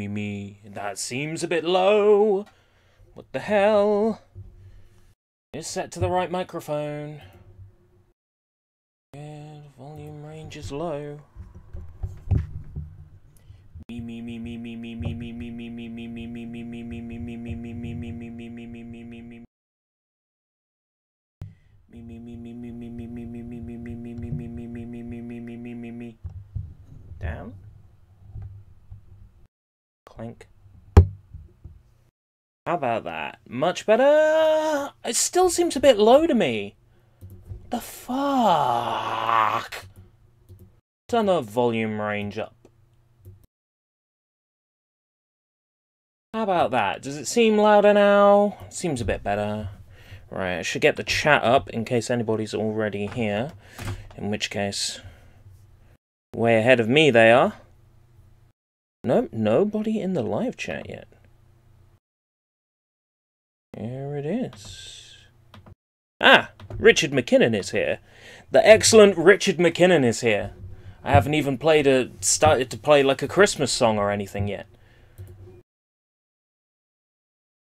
Me. That seems a bit low. What the hell? It's set to the right microphone. Yeah, the volume range is low. Down. Clink. How about that? Much better? It still seems a bit low to me. The fuck? Turn the volume range up. How about that? Does it seem louder now? Seems a bit better. Right, I should get the chat up in case anybody's already here. In which case, way ahead of me they are. Nope, nobody in the live chat yet. Here it is. Ah, Richard McKinnon is here. The excellent Richard McKinnon is here. I haven't even started to play like a Christmas song or anything yet.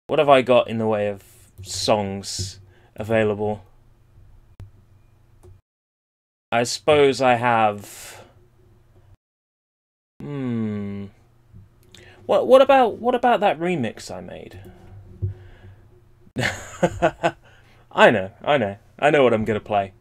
What have I got in the way of songs available? I suppose I have... What about that remix I made? I know what I'm gonna play.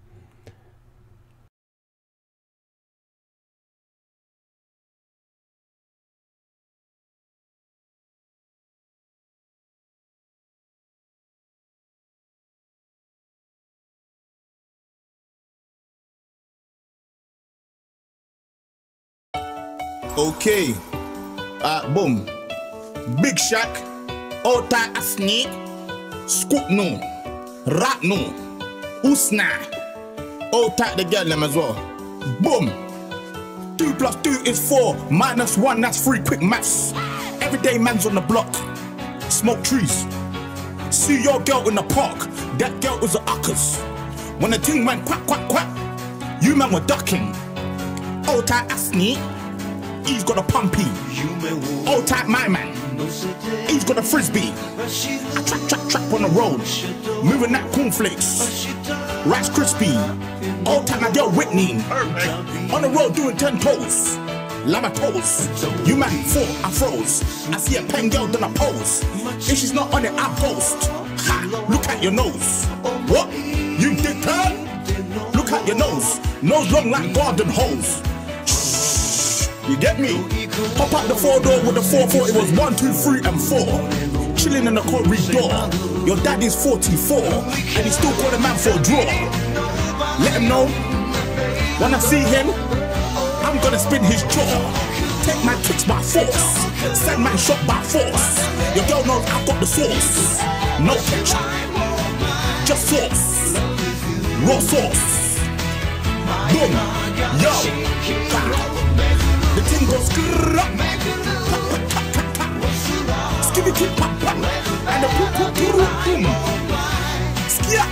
Okay. Boom. Big Shack. Ota Asni. Scoop no. Rat no. Usna. Ota the girl them as well. Boom. 2 plus 2 is 4. Minus 1, that's 3. Quick maths. Everyday man's on the block. Smoke trees. See your girl in the park. That girl was a uckers. When the ting went quack, quack, quack, you man were ducking. Ota Asni. He's got a pumpy. Old type my man. He's got a frisbee. Trap on the road. Moving that cornflakes. Rice crispy. Old type my girl Whitney. On the road doing 10 toes. Lama toes. You man 4, I froze. I see a pen girl then I pose. If she's not on it, I ghost. Ha! Look at your nose. What? You did turn? Look at your nose. Nose long like garden hose. You get me? Pop out the 4-door with the 4-4. It was 1, 2, 3, and 4. Chilling in the corridor. Your daddy's 44, and he still got a man for a draw. Let him know. When I see him, I'm gonna spin his jaw. Take my kicks by force. Send man shot by force. Your girl knows I've got the sauce. No ketchup, just sauce. Raw sauce. Boom. Yo. The thing goes skrrrrap. Skibby keep pop pop. And the boom boom boom boom. Skia.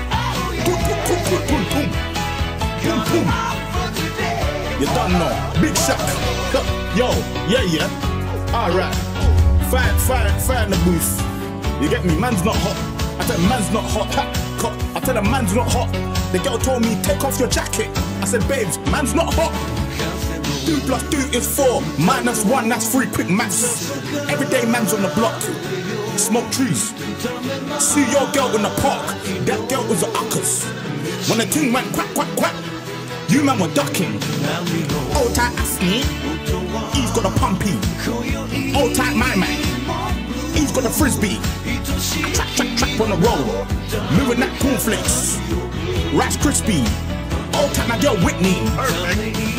Boom boom boom boom boom boom. Boom boom. You don't know. Big Shack. Yo, yeah. Alright. Fire in the booth. You get me? Man's not hot. I tell him man's not hot. I tell him man's not hot. The girl told me take off your jacket. I said babes, man's not hot. 2 plus 2 is 4. Minus 1, that's 3. Quick maths. Everyday man's on the block. Smoke trees. See your girl in the park. That girl was a uckers. When the ting went quack, quack, quack, you man were ducking. Old type Asni. He's got a pumpy. Old type my man. He's got a frisbee. Trap on the road. Moving that cornflakes. Rice crispy. Old type my girl Whitney.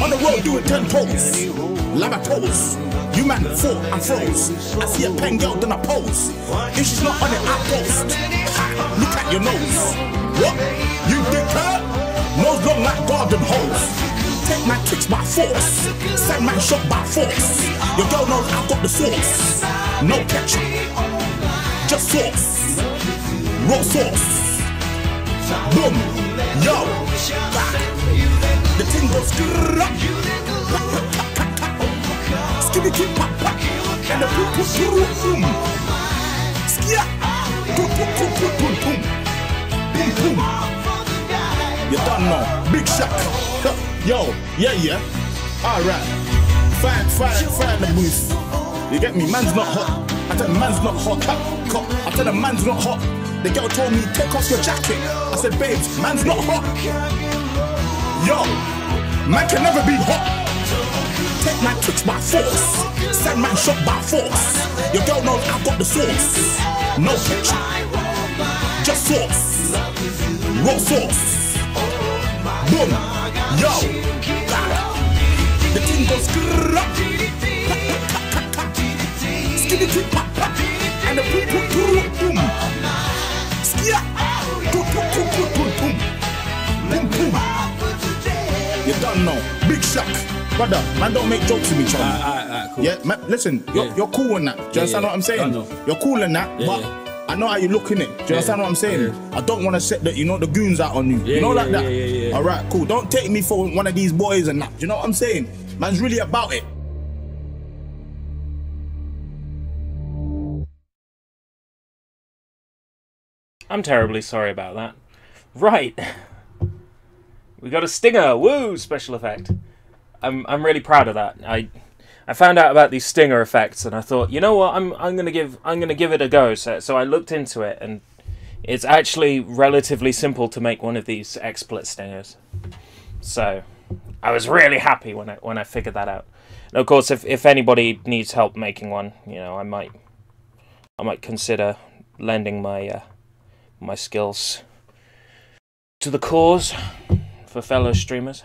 On the road doing 10 toes. Lama toes. You man 4, I froze. I see a pen girl then I pose. If she's not on it, I ghost. Look at your nose. What? You did her? Nose long like garden hose. Take my kicks by force. Send my shot by force. Your girl knows I've got the sauce. No ketchup, just sauce. Raw sauce. Boom. Yo. The thing goes skrrrrap. skibby keep pop pop, and the boom boom boom boom. Skia, boom boom boom boom boom boom, boom boom. You done know, Big Shaq. Yo, yeah. All right, fine the booth. You get me? Man's not hot. I tell the man's not hot. I tell the man's not hot. The girl told me, take off your jacket. I said, babes, man's not hot. Yo, man can never be hot. Take man kicks by force. Send man shot by force. Your girl knows I've got the sauce. No picture, just sauce. Raw sauce. Boom. Yo. The thing goes skibby keep pop pop, and the boom boom boom boom. Skia, boom boom boom boom boom boom, boom boom. You don't know, Big Shaq, brother. Man, don't make jokes with each other. Alright, cool. Yeah, man, listen, you're cool in that. Do you understand what I'm saying? You're cool in that, but I know how you look in it. Do you understand what I'm saying? I don't want to set the the goons out on you. You know, like that. All right, cool. Don't take me for one of these boys and that. Do you know what I'm saying? Man's really about it. I'm terribly sorry about that. Right. We got a stinger. Woo! Special effect. I'm really proud of that. I found out about these stinger effects and I thought, you know what? I'm gonna give it a go. So I looked into it and it's actually relatively simple to make one of these XSplit stingers. So I was really happy when I figured that out. And of course, if anybody needs help making one, you know, I might consider lending my my skills to the cause for fellow streamers.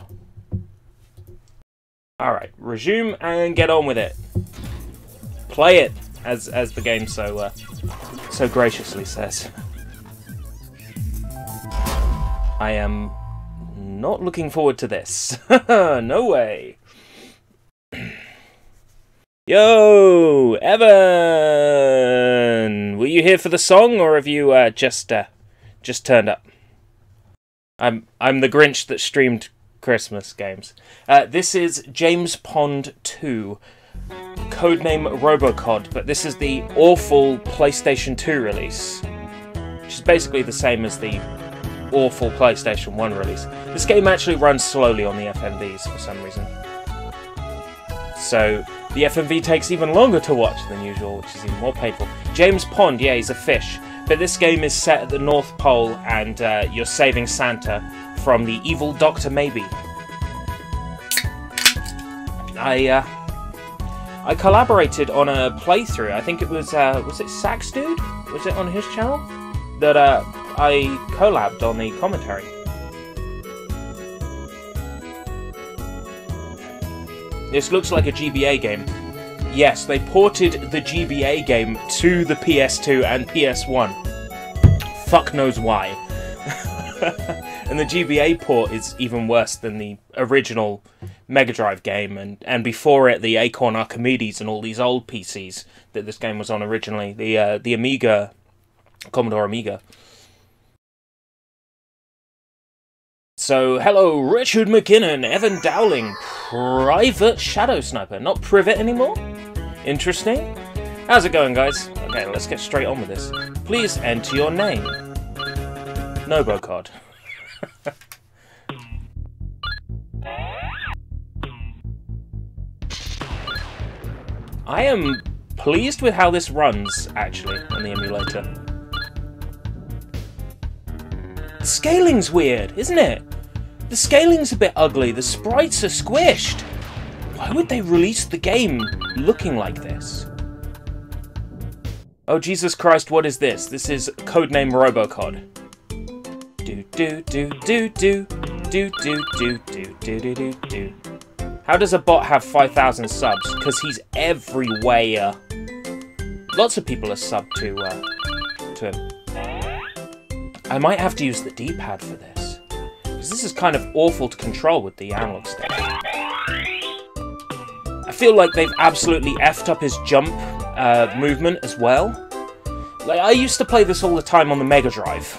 Alright, resume and get on with it. Play it, as the game so graciously says. I am not looking forward to this. No way. Yo, Evan! Were you here for the song, or have you just turned up? I'm the Grinch that streamed Christmas games. This is James Pond 2, codename Robocod, but this is the awful PlayStation 2 release, which is basically the same as the awful PlayStation 1 release. This game actually runs slowly on the FMVs for some reason. So the FMV takes even longer to watch than usual, which is even more painful. James Pond, yeah, he's a fish. But this game is set at the North Pole, and you're saving Santa from the evil Dr. Maybe. I collaborated on a playthrough. I think it was it Sax Dude? Was it on his channel? That I collabed on the commentary. This looks like a GBA game. Yes, they ported the GBA game to the PS2 and PS1. Fuck knows why. And the GBA port is even worse than the original Mega Drive game, and before it, the Acorn Archimedes and all these old PCs that this game was on originally. The Amiga, Commodore Amiga. So, hello, Richard McKinnon, Evan Dowling, Private Shadow Sniper. Not Privet anymore? Interesting. How's it going, guys? Okay, let's get straight on with this. Please enter your name. Nobocod. I am pleased with how this runs, actually, on the emulator. The scaling's weird, isn't it? The scaling's a bit ugly, the sprites are squished. Why would they release the game looking like this? Oh, Jesus Christ, what is this? This is codename Robocod. Do do do do do do do do do do do do do. How does a bot have 5,000 subs? Because he's everywhere. Lots of people are subbed to him. I might have to use the D-pad for this, because this is kind of awful to control with the analog stick. I feel like they've absolutely effed up his jump movement as well. Like, I used to play this all the time on the Mega Drive.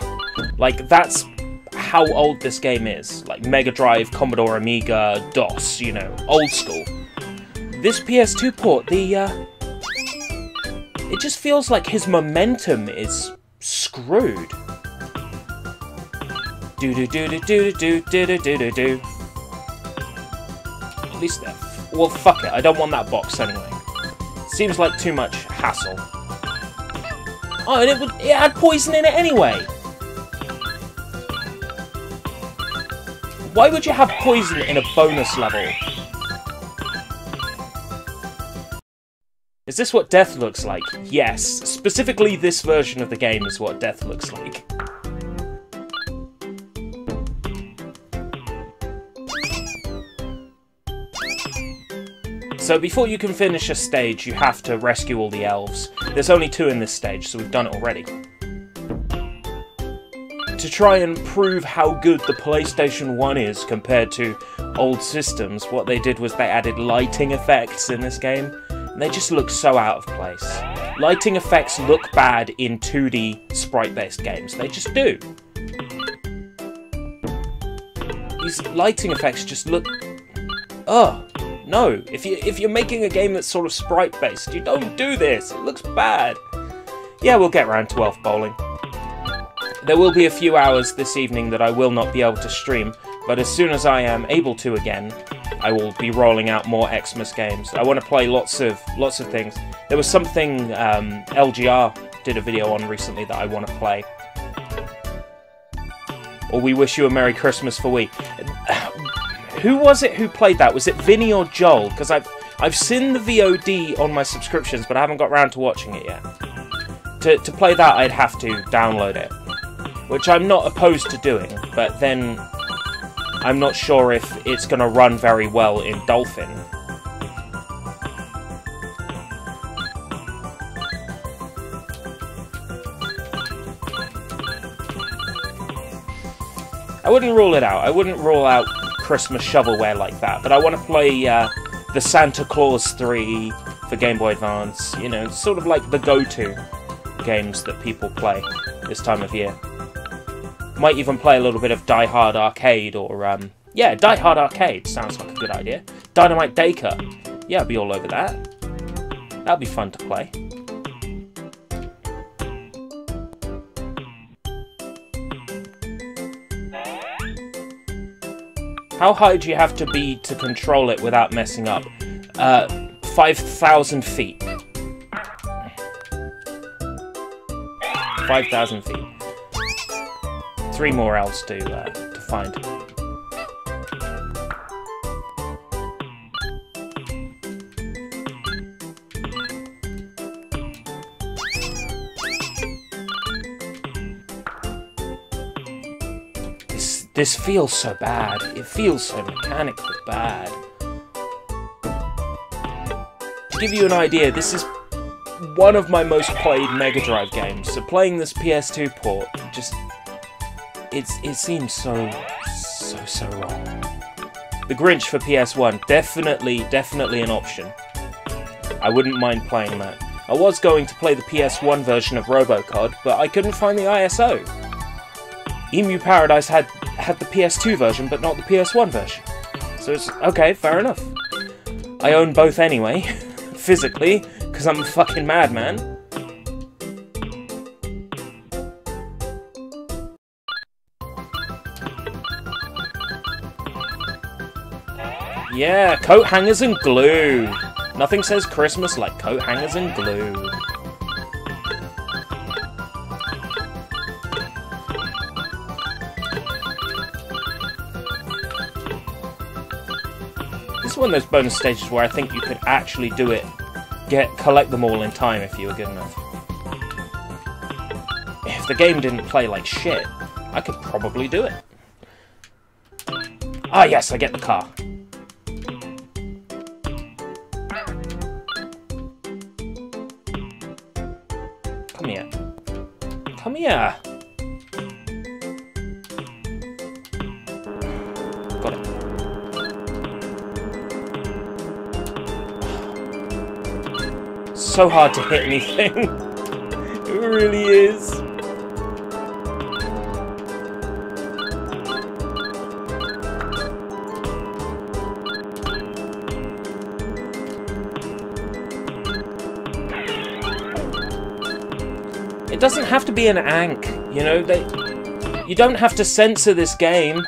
Like, that's how old this game is. Like, Mega Drive, Commodore Amiga, DOS, you know, old school. This PS2 port, it just feels like his momentum is screwed. Do do do do do do do do do do do. At least, well, fuck it. I don't want that box anyway. Seems like too much hassle. Oh, and it had poison in it anyway. Why would you have poison in a bonus level? Is this what death looks like? Yes. Specifically, this version of the game is what death looks like. So before you can finish a stage, you have to rescue all the elves. There's only 2 in this stage, so we've done it already. To try and prove how good the PlayStation 1 is compared to old systems, what they did was they added lighting effects in this game. They just look so out of place. Lighting effects look bad in 2D sprite-based games. They just do. These lighting effects just look... Ugh. No. If you're making a game that's sort of sprite-based, you don't do this. It looks bad. Yeah, we'll get round to Elf Bowling. There will be a few hours this evening that I will not be able to stream, but as soon as I am able to again, I will be rolling out more Xmas games. I want to play lots of things. There was something LGR did a video on recently that I want to play. Or We Wish You a Merry Christmas for Wii. Who was it who played that? Was it Vinny or Joel? Because I've seen the VOD on my subscriptions, but I haven't got around to watching it yet. To play that, I'd have to download it, which I'm not opposed to doing, but then I'm not sure if it's going to run very well in Dolphin. I wouldn't rule it out. I wouldn't rule out Christmas shovelware like that, but I want to play the Santa Claus 3 for Game Boy Advance. You know, it's sort of like the go-to games that people play this time of year. Might even play a little bit of Die Hard Arcade, or, yeah, Die Hard Arcade sounds like a good idea. Dynamite Dacre. Yeah, I'd be all over that. That'd be fun to play. How high do you have to be to control it without messing up? 5,000 feet. 5,000 feet. 3 more elves to find. This feels so bad. It feels so mechanically bad. To give you an idea, this is one of my most played Mega Drive games. So playing this PS2 port, just it seems so wrong. The Grinch for PS1, definitely an option. I wouldn't mind playing that. I was going to play the PS1 version of RoboCod, but I couldn't find the ISO. Emu Paradise had the PS2 version, but not the PS1 version. So it's okay, fair enough. I own both anyway, physically, because I'm a fucking madman. Yeah, coat hangers and glue. Nothing says Christmas like coat hangers and glue. This is one of those bonus stages where I think you could actually do it, collect them all in time if you were good enough. If the game didn't play like shit, I could probably do it. Ah yes, I get the car. Come here. Come here. Got it. So hard to hit anything. It really is. doesn't have to be an ank, you know, you don't have to censor this game.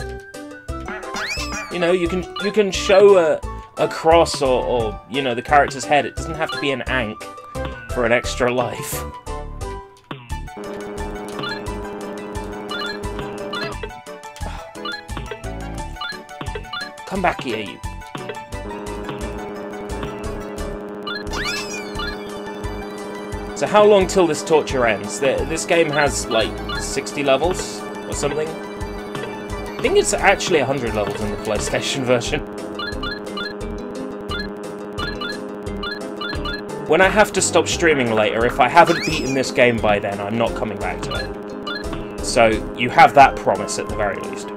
You know, you can show a cross or you know, the character's head. It doesn't have to be an ank for an extra life. Come back here, you. So how long till this torture ends? This game has, like, 60 levels or something? I think it's actually 100 levels in the PlayStation version. When I have to stop streaming later, if I haven't beaten this game by then, I'm not coming back to it. So, you have that promise at the very least.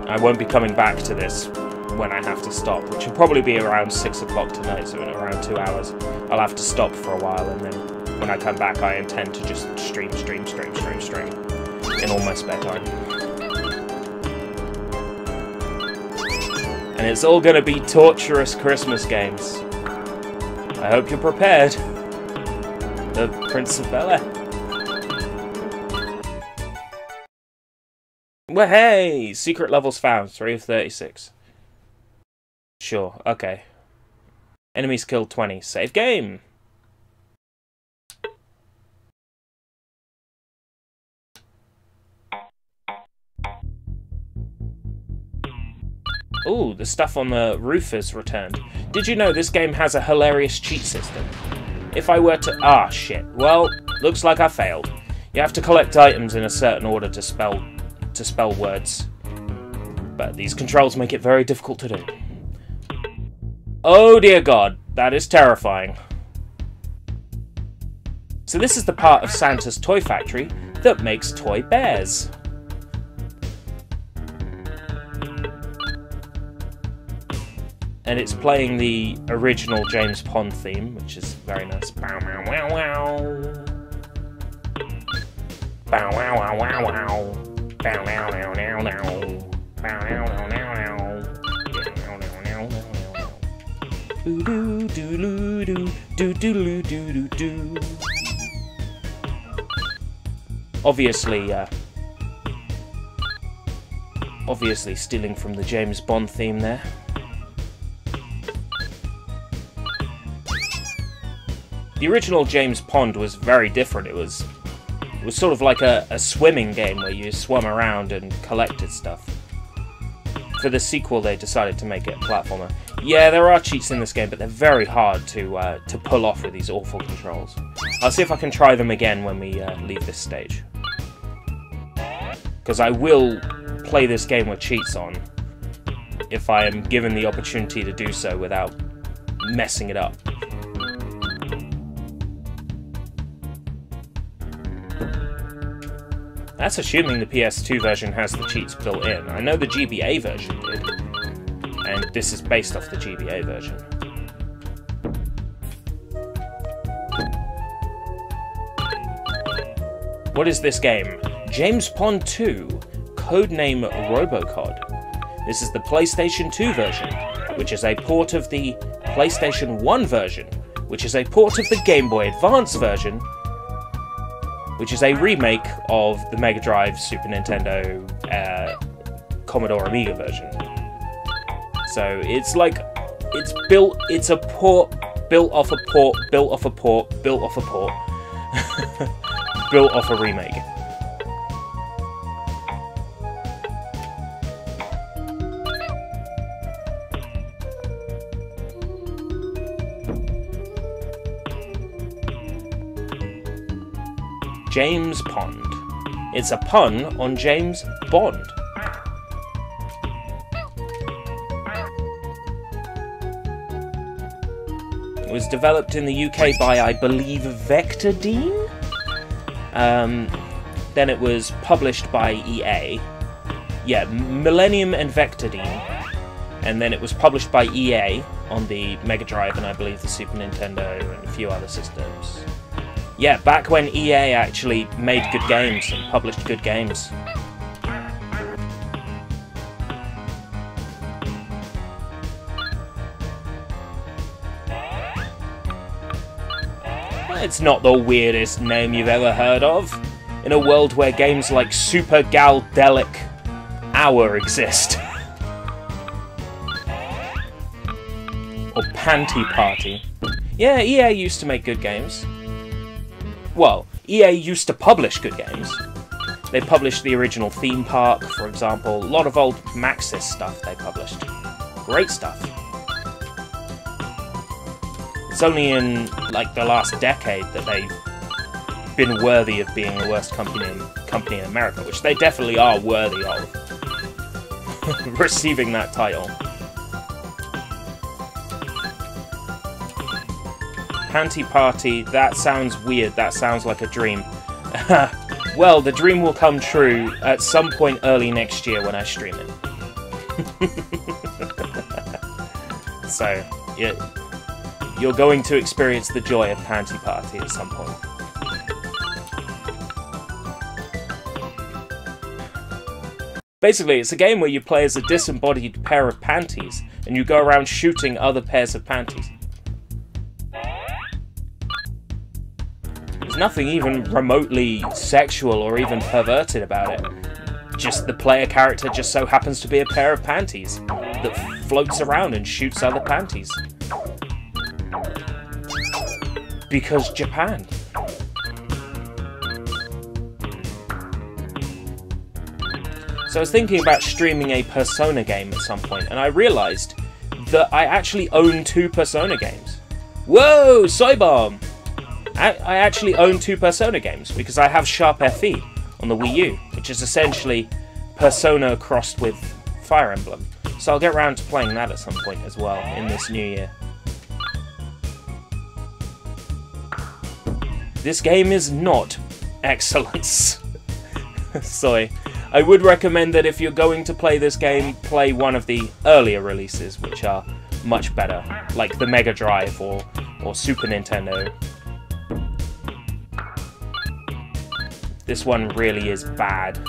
I won't be coming back to this when I have to stop, which will probably be around 6 o'clock tonight, so in around 2 hours. I'll have to stop for a while, and then when I come back, I intend to just stream in all my spare time. And it's all gonna be torturous Christmas games. I hope you're prepared. The Prince of Bel-Air. Well, hey! Secret levels found. 3 of 36. Sure, okay. Enemies killed 20. Save game! Ooh, the stuff on the roof is returned. Did you know this game has a hilarious cheat system? If I were to... Ah, shit. Well, looks like I failed. You have to collect items in a certain order to spell words. But these controls make it very difficult to do. Oh dear God, that is terrifying. So this is the part of Santa's toy factory that makes toy bears. And it's playing the original James Pond theme, which is very nice. Bow wow wow wow. Bow wow wow wow wow. Bow wow wow wow wow. Bow wow wow wow wow. Do do do do do do do do do. Obviously stealing from the James Bond theme there. The original James Pond was very different. It was sort of like a swimming game where you swam around and collected stuff. For the sequel, they decided to make it a platformer. Yeah, there are cheats in this game, but they're very hard to pull off with these awful controls. I'll see if I can try them again when we leave this stage. Because I will play this game with cheats on, if I am given the opportunity to do so without messing it up. That's assuming the PS2 version has the cheats built in. I know the GBA version did, and this is based off the GBA version. What is this game? James Pond 2, codename Robocod. This is the PlayStation 2 version, which is a port of the PlayStation 1 version, which is a port of the Game Boy Advance version, which is a remake of the Mega Drive, Super Nintendo, Commodore Amiga version. So it's like, it's a port, built off a port, built off a port, built off a port, built off a remake. James Pond. It's a pun on James Bond. It was developed in the UK by, I believe, Vectordine? Then it was published by EA. Yeah, Millennium and Vectordine. And then it was published by EA on the Mega Drive and I believe the Super Nintendo and a few other systems. Yeah, back when EA actually made good games and published good games. It's not the weirdest name you've ever heard of. In a world where games like Super Galdelic Hour exist. Or Panty Party. Yeah, EA used to make good games. Well, EA used to publish good games. They published the original Theme Park, for example. A lot of old Maxis stuff they published. Great stuff. It's only in, like, the last decade that they've been worthy of being the worst company in America, which they definitely are worthy of receiving that title. Panty Party, that sounds weird, that sounds like a dream. Well, the dream will come true at some point early next year when I stream it. So, yeah, you're going to experience the joy of Panty Party at some point. Basically, it's a game where you play as a disembodied pair of panties, and you go around shooting other pairs of panties. There's nothing even remotely sexual or even perverted about it. Just the player character just so happens to be a pair of panties that floats around and shoots other panties. Because Japan. So I was thinking about streaming a Persona game at some point, and I realised that I actually own 2 Persona games. Whoa, Soy Bomb! I actually own 2 Persona games, because I have Sharp FE on the Wii U, which is essentially Persona crossed with Fire Emblem. So I'll get around to playing that at some point as well, in this new year. This game is not excellence. Sorry. I would recommend that if you're going to play this game, play one of the earlier releases, which are much better, like the Mega Drive or Super Nintendo. This one really is bad.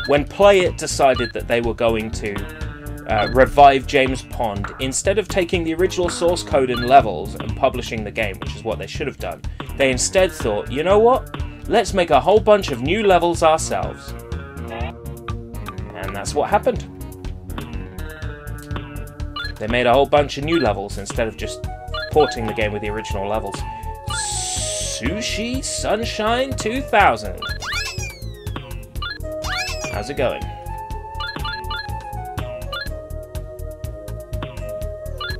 When Play It decided that they were going to revive James Pond, instead of taking the original source code and levels and publishing the game, which is what they should have done, they instead thought, you know what? Let's make a whole bunch of new levels ourselves. And that's what happened. They made a whole bunch of new levels instead of just porting the game with the original levels. Sushi Sunshine 2000. How's it going?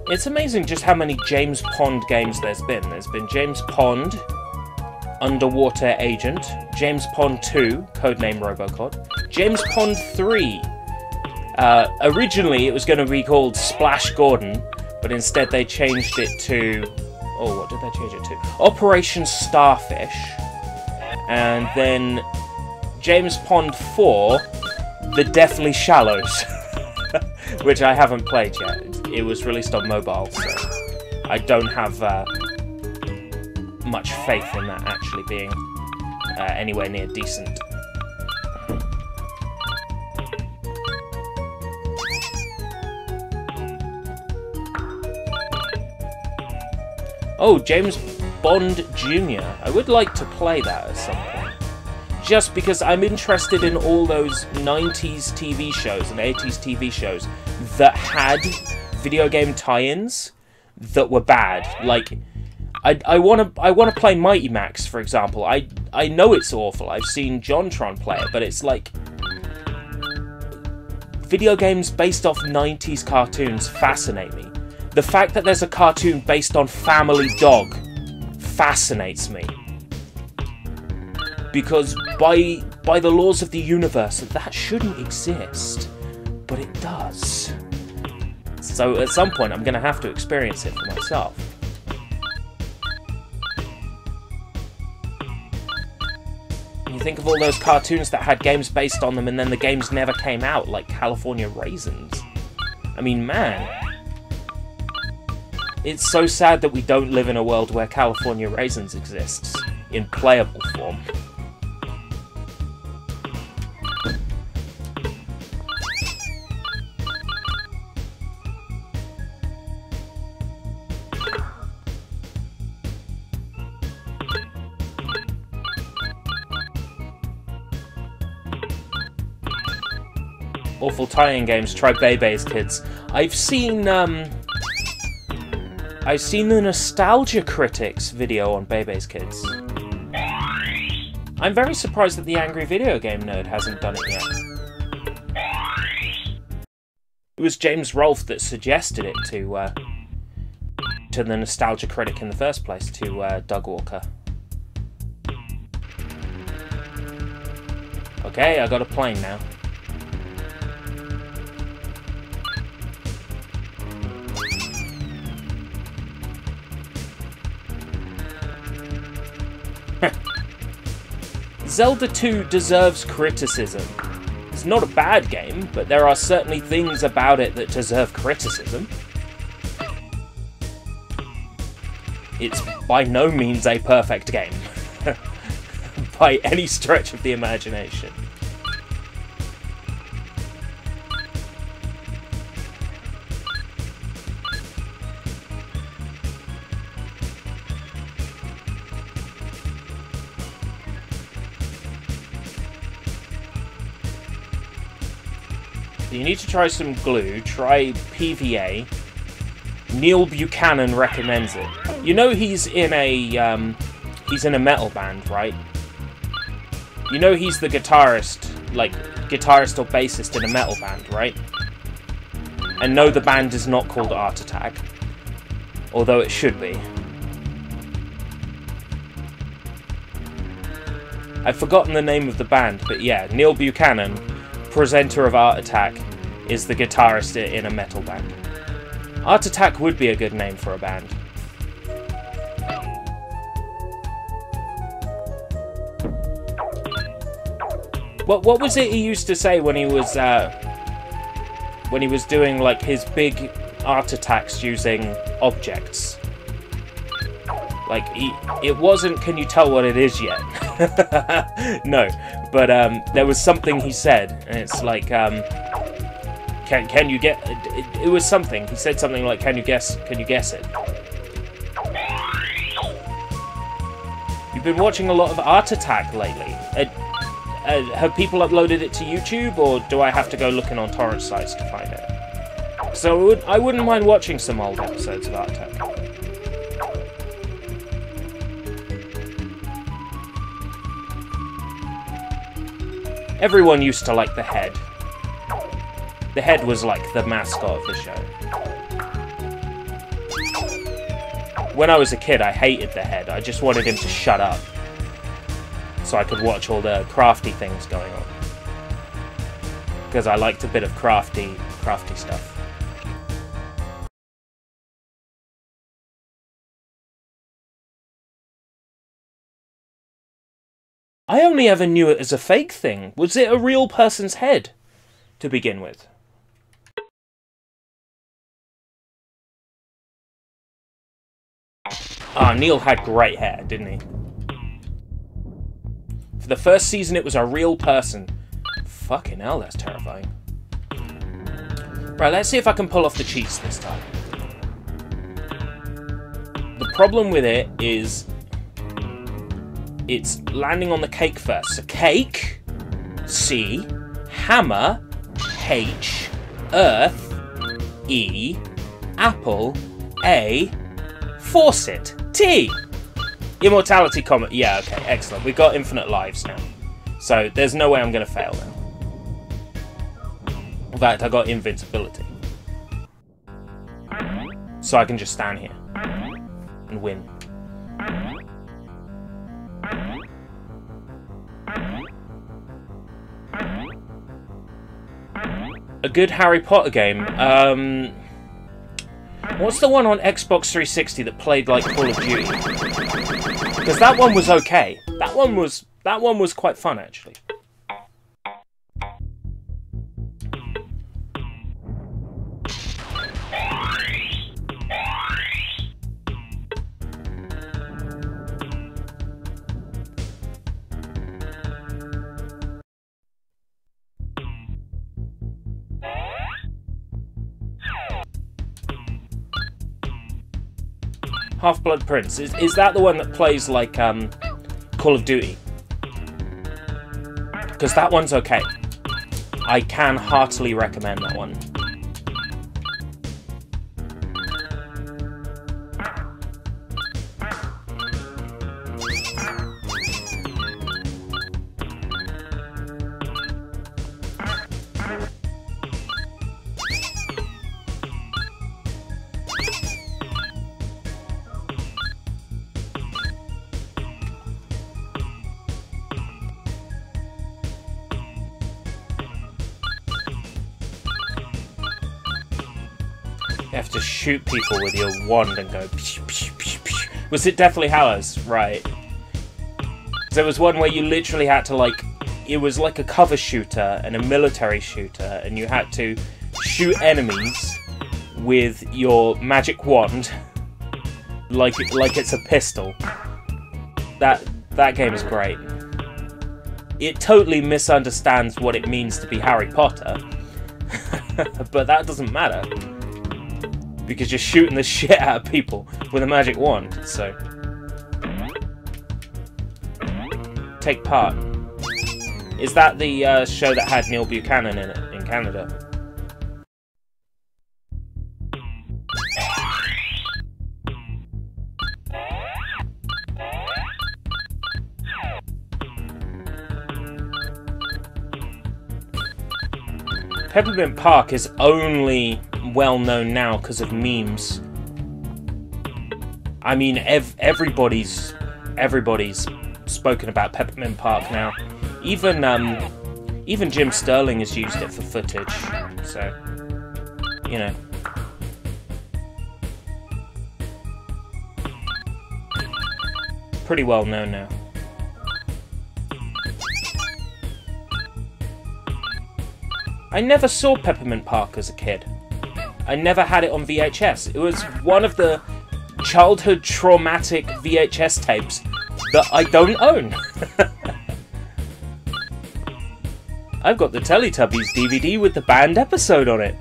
It's amazing just how many James Pond games there's been. There's been James Pond, Underwater Agent, James Pond 2, codename Robocod, James Pond 3. Originally it was going to be called Splash Gordon, but instead they changed it to... Oh, what did they change it to? Operation Starfish. And then James Pond 4, The Deathly Shallows, which I haven't played yet. It was released on mobile, so I don't have much faith in that actually being anywhere near decent. Oh, James Bond Jr. I would like to play that at some point. Just because I'm interested in all those 90s TV shows and 80s TV shows that had video game tie-ins that were bad. Like, I want to play Mighty Max, for example. I know it's awful. I've seen JonTron play it, but it's like... Video games based off 90s cartoons fascinate me. The fact that there's a cartoon based on Family Dog fascinates me. Because by the laws of the universe, that shouldn't exist. But it does. So at some point I'm going to have to experience it for myself. You think of all those cartoons that had games based on them and then the games never came out, like California Raisins. I mean, man. It's so sad that we don't live in a world where California Raisins exists in playable form. awful tie-in games, try Bebe's Kids. I've seen the Nostalgia Critics video on Bebe's Kids. I'm very surprised that the Angry Video Game Nerd hasn't done it yet. It was James Rolfe that suggested it to the Nostalgia Critic in the first place, to Doug Walker. Okay, I got a plane now. Zelda 2 deserves criticism. It's not a bad game, but there are certainly things about it that deserve criticism. It's by no means a perfect game. By any stretch of the imagination. You need to try some glue, try PVA. Neil Buchanan recommends it. You know he's in a metal band, right? You know he's the guitarist or bassist in a metal band, right? And no, the band is not called Art Attack. Although it should be. I've forgotten the name of the band, but yeah, Neil Buchanan, presenter of Art Attack, is the guitarist in a metal band. Art Attack would be a good name for a band. What was it he used to say when he was doing like his big art attacks using objects? Like it wasn't, can you tell what it is yet? No, but there was something he said, and it's like can you get? It was something he said, something like, can you guess it? You've been watching a lot of Art Attack lately. Have people uploaded it to YouTube, or do I have to go looking on torrent sites to find it? So I wouldn't mind watching some old episodes of Art Attack. Everyone used to like the head. The head was like the mascot of the show. When I was a kid, I hated the head. I just wanted him to shut up, so I could watch all the crafty things going on. Because I liked a bit of crafty stuff. I only ever knew it as a fake thing. Was it a real person's head to begin with? Ah, Neil had great hair, didn't he? For the first season, it was a real person. Fucking hell, that's terrifying. Right, let's see if I can pull off the cheats this time. The problem with it is it's landing on the cake first. So cake, C, hammer, H, earth, E, apple, A, faucet, T. Immortality comet. Yeah, okay, excellent. We've got infinite lives now. So there's no way I'm going to fail now. In fact, I got invincibility. So I can just stand here and win. A good Harry Potter game. What's the one on Xbox 360 that played like Call of Duty? Because that one was okay. That one was quite fun, actually. Half-Blood Prince. Is that the one that plays like Call of Duty? Because that one's okay. I can heartily recommend that one. You have to shoot people with your wand and go pew, pew, pew, pew. Was it Deathly Hallows? Right. There was one where you literally had to, like, it was like a cover shooter and a military shooter, and you had to shoot enemies with your magic wand like it's a pistol. That game is great. It totally misunderstands what it means to be Harry Potter, but that doesn't matter. Because you're shooting the shit out of people with a magic wand, so... Take Part. Is that the show that had Neil Buchanan in it, in Canada? Peppermint Park is only well known now because of memes. I mean, everybody's spoken about Peppermint Park now. Even Jim Sterling has used it for footage. So, you know. Pretty well known now. I never saw Peppermint Park as a kid. I never had it on VHS. It was one of the childhood traumatic VHS tapes that I don't own. I've got the Teletubbies DVD with the banned episode on it.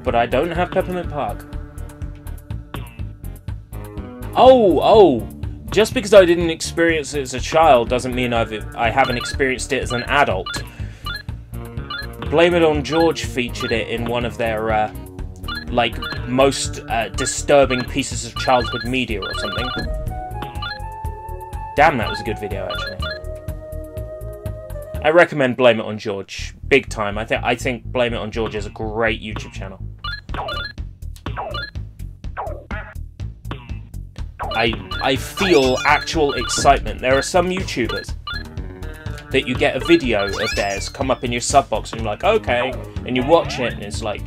But I don't have Peppermint Park. Oh! Just because I didn't experience it as a child doesn't mean I haven't experienced it as an adult. Blame It on George featured it in one of their, like, most disturbing pieces of childhood media or something. Damn, that was a good video, actually. I recommend Blame It on George, big time. I think Blame It on George is a great YouTube channel. I feel actual excitement. There are some YouTubers that you get a video of theirs come up in your sub box and you're like, okay, and you watch it and it's like,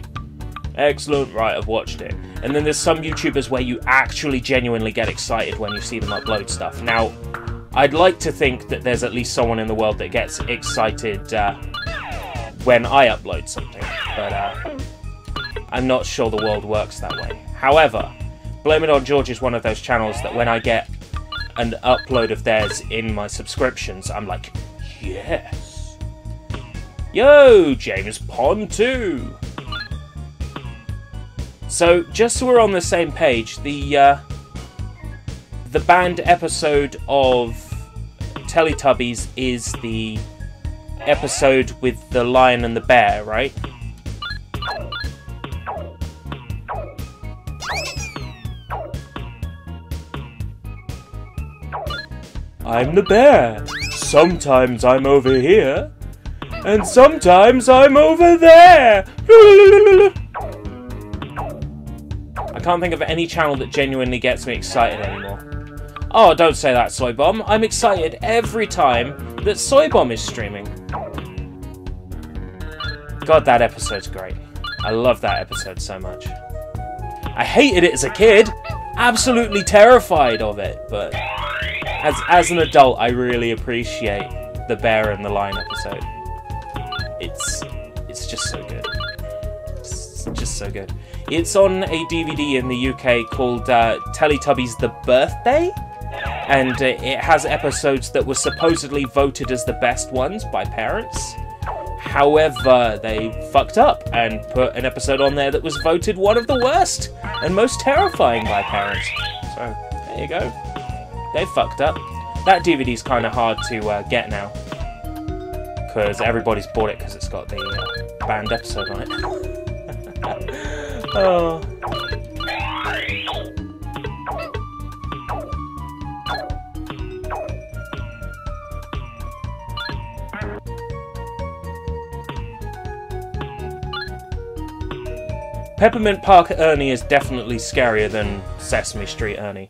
excellent, right, I've watched it. And then there's some YouTubers where you actually genuinely get excited when you see them upload stuff. Now, I'd like to think that there's at least someone in the world that gets excited when I upload something, but I'm not sure the world works that way. However, Blame It on George is one of those channels that when I get an upload of theirs in my subscriptions, I'm like, yes! Yo, James Pond 2! So, just so we're on the same page, the banned episode of Teletubbies is the episode with the lion and the bear, right? I'm the bear. Sometimes I'm over here, and sometimes I'm over there. I can't think of any channel that genuinely gets me excited anymore. Oh, don't say that, Soy Bomb. I'm excited every time that Soy Bomb is streaming. God, that episode's great. I love that episode so much. I hated it as a kid. Absolutely terrified of it, but as an adult, I really appreciate the bear and the lion episode. It's just so good. It's just so good. It's on a DVD in the UK called Teletubbies The Birthday, and it has episodes that were supposedly voted as the best ones by parents. However, they fucked up and put an episode on there that was voted one of the worst and most terrifying by parents. So, there you go. They fucked up. That DVD's kind of hard to get now, because everybody's bought it because it's got the banned episode on it. Oh. Peppermint Park Ernie is definitely scarier than Sesame Street Ernie.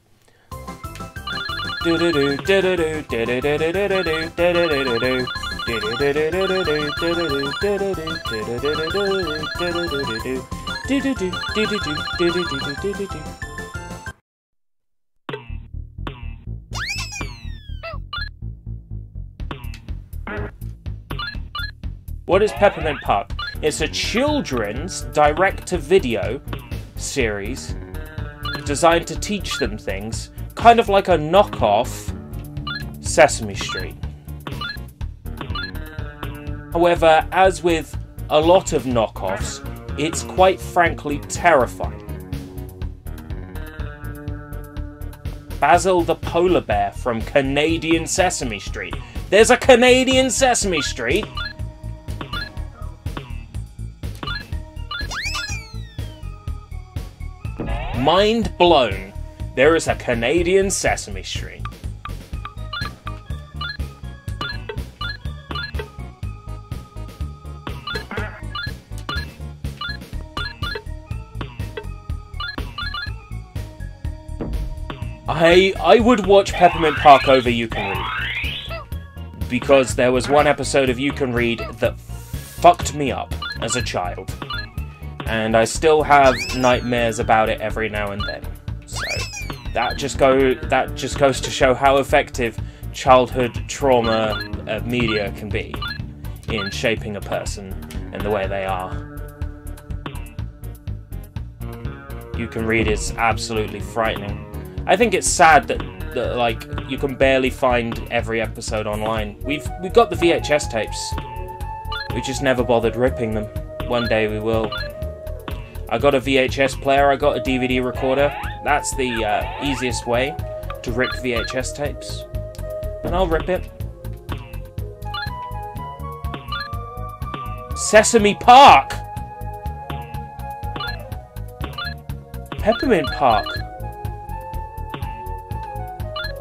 What is Peppermint Park? It's a children's direct-to-video series designed to teach them things, kind of like a knockoff Sesame Street. However, as with a lot of knockoffs, it's quite frankly terrifying. Basil the Polar Bear from Canadian Sesame Street. There's a Canadian Sesame Street! Mind blown. There is a Canadian Sesame Street. I would watch Peppermint Park over You Can Read, because there was one episode of You Can Read that fucked me up as a child, and I still have nightmares about it every now and then. So that just goes to show how effective childhood trauma media can be in shaping a person and the way they are. You Can Read is absolutely frightening. I think it's sad that like you can barely find every episode online. We've got the VHS tapes. We just never bothered ripping them. One day we will. I got a VHS player, I got a DVD recorder. That's the easiest way to rip VHS tapes. And I'll rip it. Sesame Park! Peppermint Park.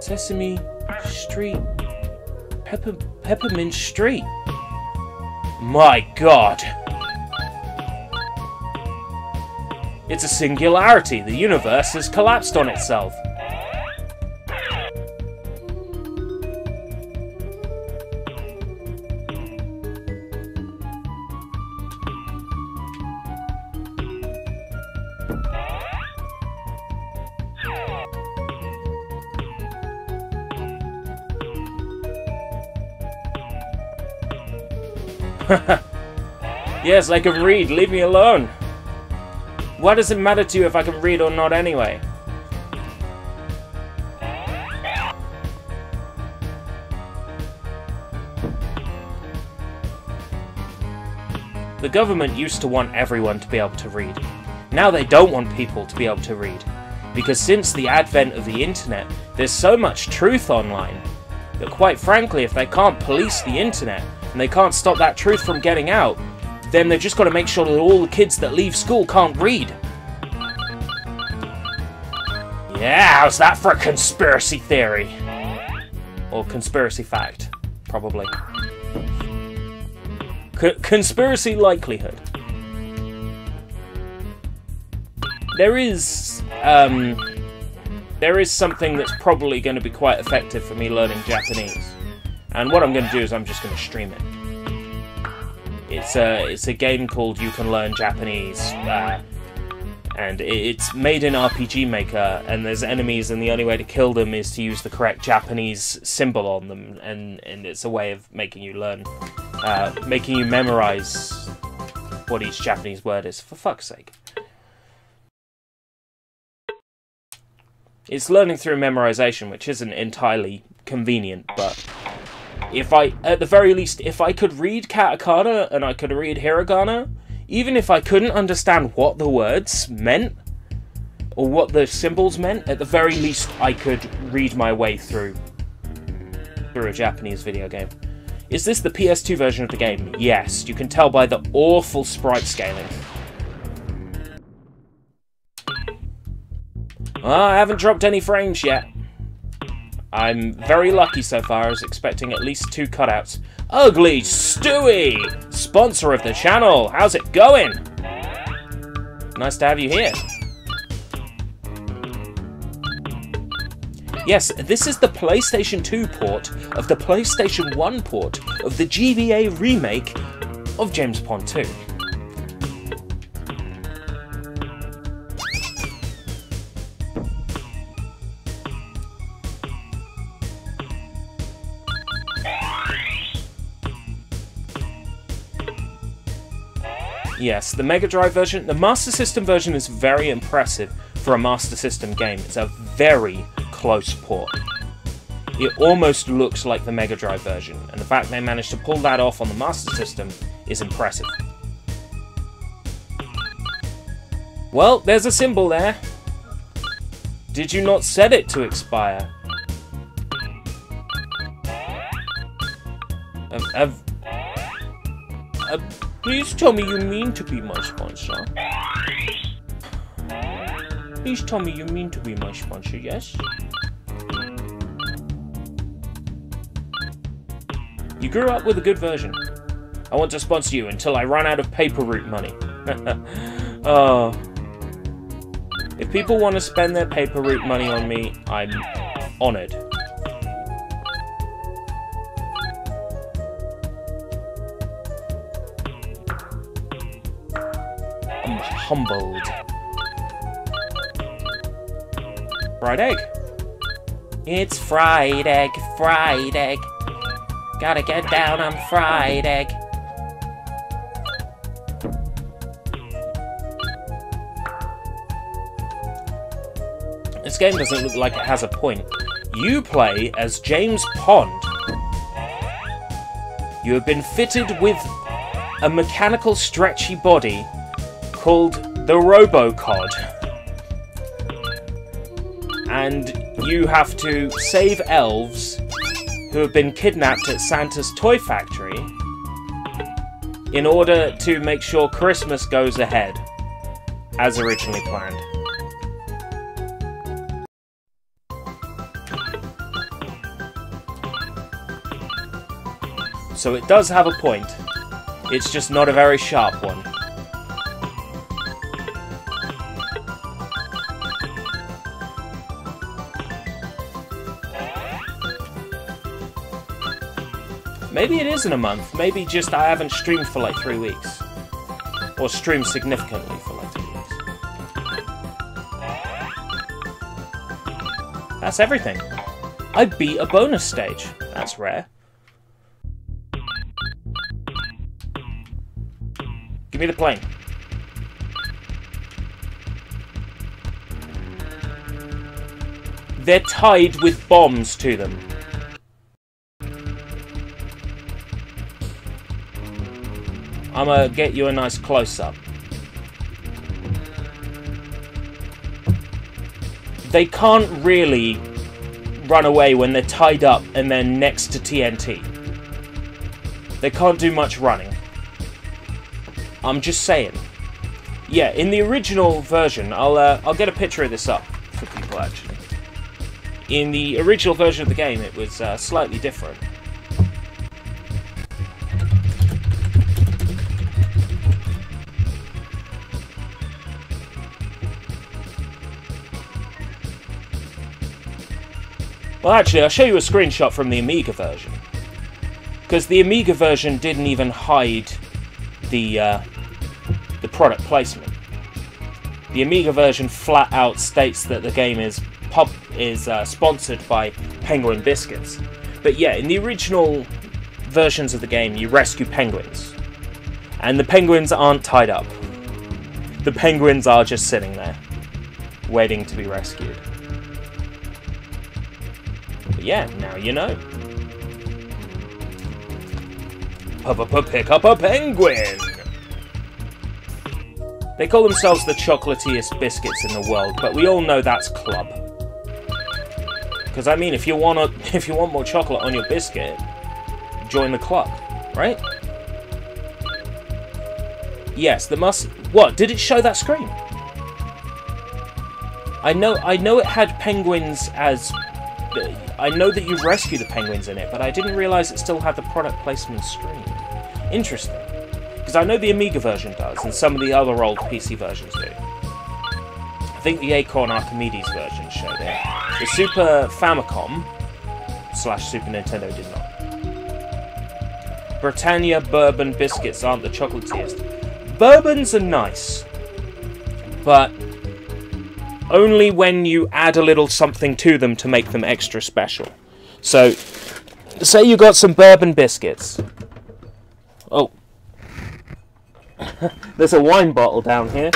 Sesame Street. Peppermint Street. My God. It's a singularity. The universe has collapsed on itself. Yes, I can read. Leave me alone. Why does it matter to you if I can read or not anyway? The government used to want everyone to be able to read. Now they don't want people to be able to read. Because since the advent of the internet, there's so much truth online that quite frankly, if they can't police the internet and they can't stop that truth from getting out, then they've just got to make sure that all the kids that leave school can't read. Yeah, how's that for a conspiracy theory? Or conspiracy fact, probably. Conspiracy likelihood. There is something that's probably going to be quite effective for me learning Japanese. And what I'm going to do is I'm just going to stream it. It's a game called You Can Learn Japanese, and it's made in RPG Maker, and there's enemies, and the only way to kill them is to use the correct Japanese symbol on them, and it's a way of making you learn, making you memorize what each Japanese word is, for fuck's sake. It's learning through memorization, which isn't entirely convenient, but At the very least, if I could read katakana and I could read hiragana, even if I couldn't understand what the words meant, or what the symbols meant, at the very least I could read my way through a Japanese video game. Is this the PS2 version of the game? Yes, you can tell by the awful sprite scaling. I haven't dropped any frames yet. I'm very lucky so far, I was expecting at least 2 cutouts. Ugly Stewie! Sponsor of the channel, how's it going? Nice to have you here. Yes, this is the PlayStation 2 port of the PlayStation 1 port of the GBA remake of James Bond 2. Yes, the Mega Drive version, the Master System version is very impressive for a Master System game. It's a very close port. It almost looks like the Mega Drive version, and the fact they managed to pull that off on the Master System is impressive. Well, there's a symbol there. Did you not set it to expire? Please tell me you mean to be my sponsor. Please tell me you mean to be my sponsor, yes? You grew up with a good version. I want to sponsor you until I run out of paper route money. Oh. If people want to spend their paper route money on me, I'm honoured. I'm humbled. Fried egg. It's fried egg, fried egg. Gotta get down on fried egg. This game doesn't look like it has a point. You play as James Pond. You have been fitted with a mechanical stretchy body called the Robocod. And you have to save elves who have been kidnapped at Santa's toy factory in order to make sure Christmas goes ahead as originally planned. So it does have a point. It's just not a very sharp one. Maybe it isn't a month. Maybe just I haven't streamed for like 3 weeks. Or streamed significantly for like 2 weeks. That's everything. I beat a bonus stage. That's rare. Give me the plane. They're tied with bombs to them. I'm gonna get you a nice close-up. They can't really run away when they're tied up and they're next to TNT. They can't do much running. I'm just saying. Yeah, in the original version, I'll get a picture of this up for people actually. In the original version of the game, it was slightly different. Well, actually, I'll show you a screenshot from the Amiga version. Because the Amiga version didn't even hide the product placement. The Amiga version flat out states that the game is sponsored by Penguin Biscuits. But yeah, in the original versions of the game, you rescue penguins. And the penguins aren't tied up. The penguins are just sitting there, waiting to be rescued. But yeah, now you know. Pick up a penguin! They call themselves the chocolatiest biscuits in the world, but we all know that's club. Because I mean, if you want more chocolate on your biscuit, join the club, right? Yes, there must... What? Did it show that screen? I know it had penguins as... I know that you rescue the penguins in it, but I didn't realise it still had the product placement screen. Interesting. Because I know the Amiga version does, and some of the other old PC versions do. I think the Acorn Archimedes version showed it. The Super Famicom / Super Nintendo did not. Britannia bourbon biscuits aren't the chocolatiest. Bourbons are nice, but only when you add a little something to them to make them extra special. So, say you got some bourbon biscuits. Oh. There's a wine bottle down here.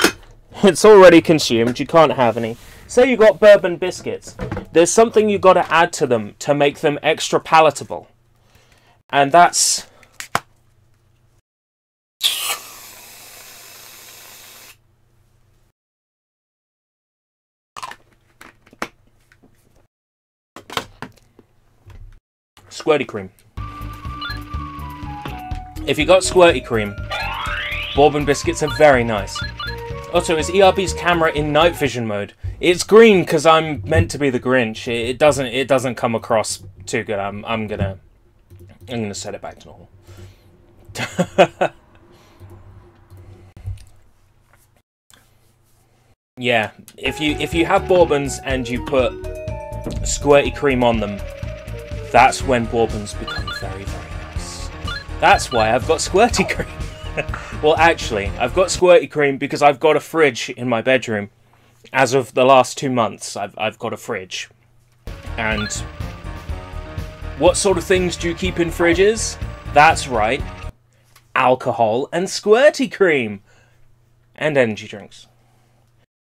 It's already consumed, you can't have any. Say you got bourbon biscuits. There's something you got to add to them to make them extra palatable. And that's... Squirty cream. If you got squirty cream, bourbon biscuits are very nice. Also, is ERB's camera in night vision mode? It's green because I'm meant to be the Grinch. It doesn't come across too good. I'm gonna set it back to normal. Yeah, if you have bourbons and you put squirty cream on them, that's when bourbons become very, very nice. That's why I've got squirty cream. Well, actually, I've got squirty cream because I've got a fridge in my bedroom. As of the last 2 months, I've got a fridge. And what sort of things do you keep in fridges? That's right. Alcohol and squirty cream. And energy drinks.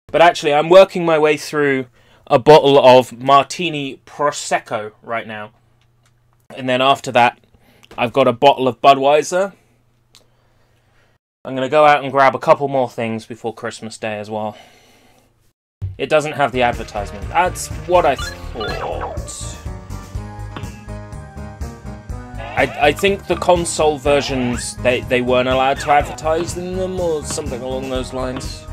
But actually, I'm working my way through a bottle of Martini Prosecco right now. And then after that, I've got a bottle of Budweiser. I'm going to go out and grab a couple more things before Christmas Day as well. It doesn't have the advertisement. That's what I thought. I think the console versions, they weren't allowed to advertise in them or something along those lines.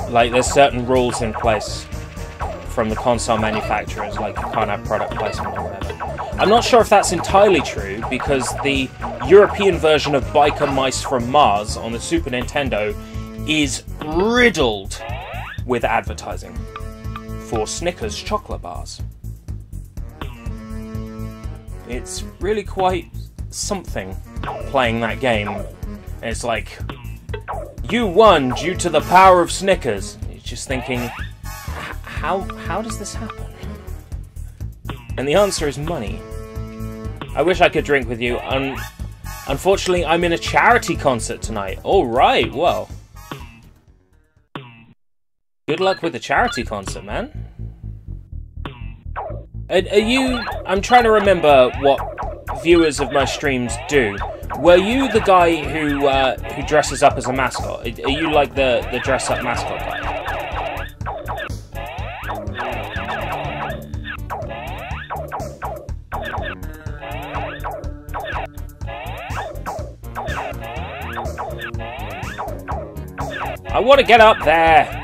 Like, there's certain rules in place from the console manufacturers, like you can't have product placement or whatever. I'm not sure if that's entirely true, because the European version of Biker Mice from Mars on the Super Nintendo is riddled with advertising for Snickers chocolate bars. It's really quite something playing that game. It's like, you won due to the power of Snickers. You're just thinking, how does this happen? And the answer is money. I wish I could drink with you. Unfortunately, I'm in a charity concert tonight. All right, well. Good luck with the charity concert, man. Are you... I'm trying to remember what viewers of my streams do. Were you the guy who dresses up as a mascot? Are you like the dress-up mascot guy? I want to get up there!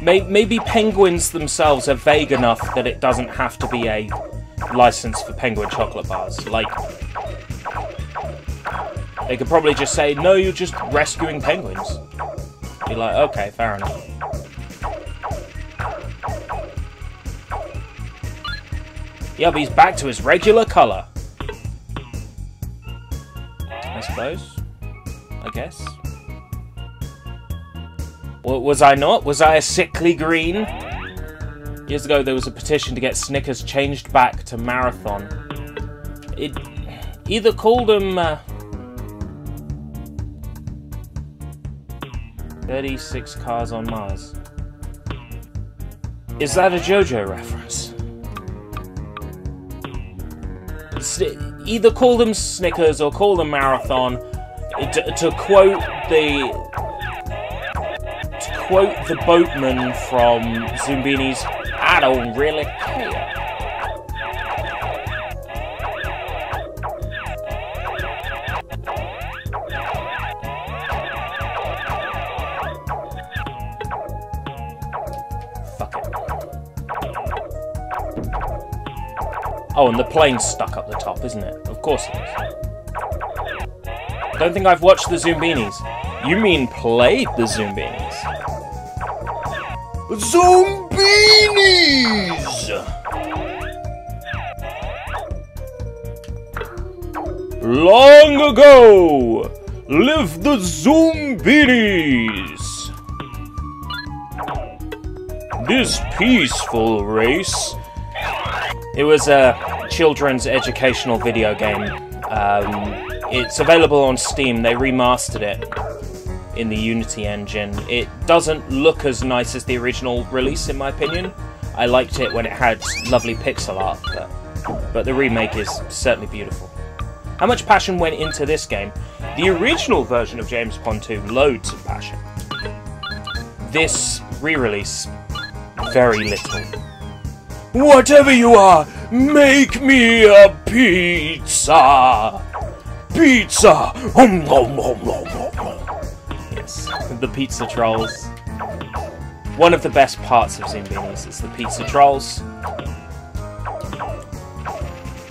Maybe penguins themselves are vague enough that it doesn't have to be a license for penguin chocolate bars. Like, they could probably just say, no, you're just rescuing penguins. Be like, okay, fair enough. Yeah, but he's back to his regular colour. I suppose. I guess. Was I not? Was I a sickly green? Years ago, there was a petition to get Snickers changed back to Marathon. It either called them... 36 cars on Mars. Is that a JoJo reference? Either call them Snickers or call them Marathon. To quote the boatman from Zoombini's, I don't really care. Fuck it. Oh, and the plane's stuck up the top, isn't it? Of course it is. Don't think I've watched the Zoombinis. You mean played the Zoombinis? Zoombinis! Long ago, lived the Zoombinis. This peaceful race. It was a children's educational video game. It's available on Steam. They remastered it in the Unity engine. It doesn't look as nice as the original release, in my opinion. I liked it when it had lovely pixel art, but the remake is certainly beautiful. How much passion went into this game? The original version of James Bond 2, loads of passion. This re-release, very little. Whatever you are, make me a pizza! Pizza! Yes, the pizza trolls. One of the best parts of Zoombinis is the pizza trolls.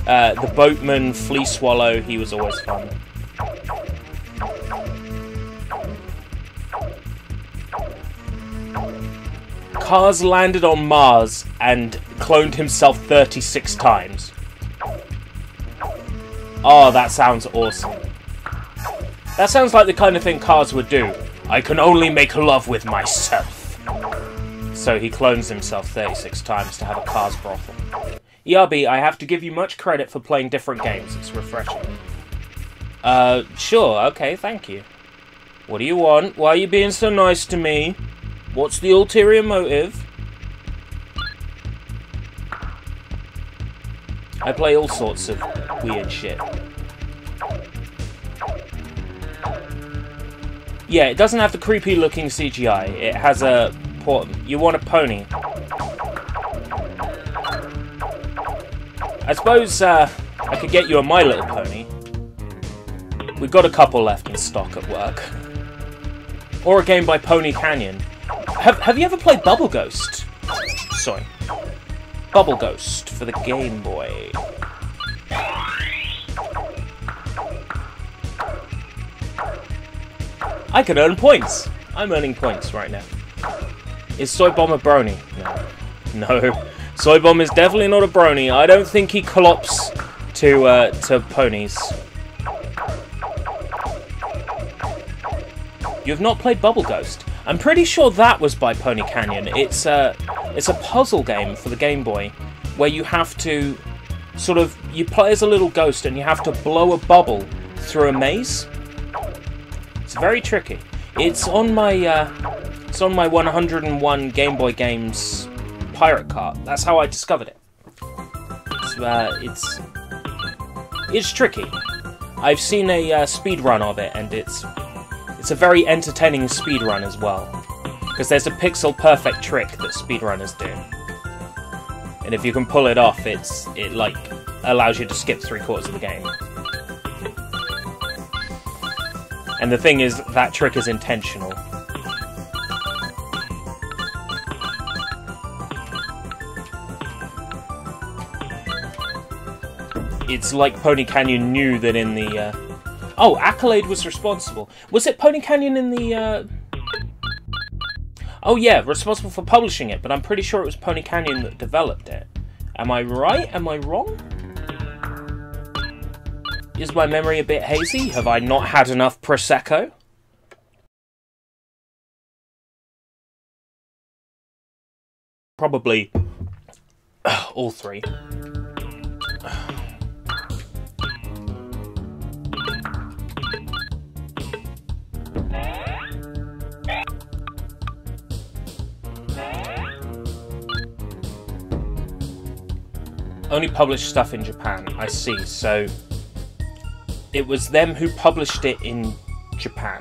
The boatman, Flea Swallow, he was always fun. Cars landed on Mars and cloned himself 36 times. Oh, that sounds awesome. That sounds like the kind of thing Cars would do. I can only make love with myself. So he clones himself 36 times to have a Cars brothel. ERB, I have to give you much credit for playing different games. It's refreshing. Sure, okay, thank you. What do you want? Why are you being so nice to me? What's the ulterior motive? I play all sorts of weird shit. Yeah, it doesn't have the creepy looking CGI. It has a port. You want a pony. I suppose I could get you a My Little Pony. We've got a couple left in stock at work. Or a game by Pony Canyon. Have you ever played Bubble Ghost? Sorry. Bubble Ghost for the Game Boy. I can earn points. I'm earning points right now. Is Soy Bomb a brony? No. No. Soy Bomb is definitely not a brony. I don't think he clops to ponies. You have not played Bubble Ghost? I'm pretty sure that was by Pony Canyon. It's a puzzle game for the Game Boy where you have to you play as a little ghost and you have to blow a bubble through a maze. It's very tricky. It's on my 101 Game Boy Games pirate cart. That's how I discovered it. It's tricky. I've seen a speed run of it, and it's a very entertaining speed run as well, because there's a pixel perfect trick that speedrunners do, and if you can pull it off, it like allows you to skip 3/4 of the game. And the thing is, that trick is intentional. It's like Pony Canyon knew that in the... Oh, Accolade was responsible. Was it Pony Canyon in the... Oh yeah, responsible for publishing it, but I'm pretty sure it was Pony Canyon that developed it. Am I right? Am I wrong? Is my memory a bit hazy? Have I not had enough Prosecco? Probably all three. only published stuff in Japan. I see. So it was them who published it in Japan.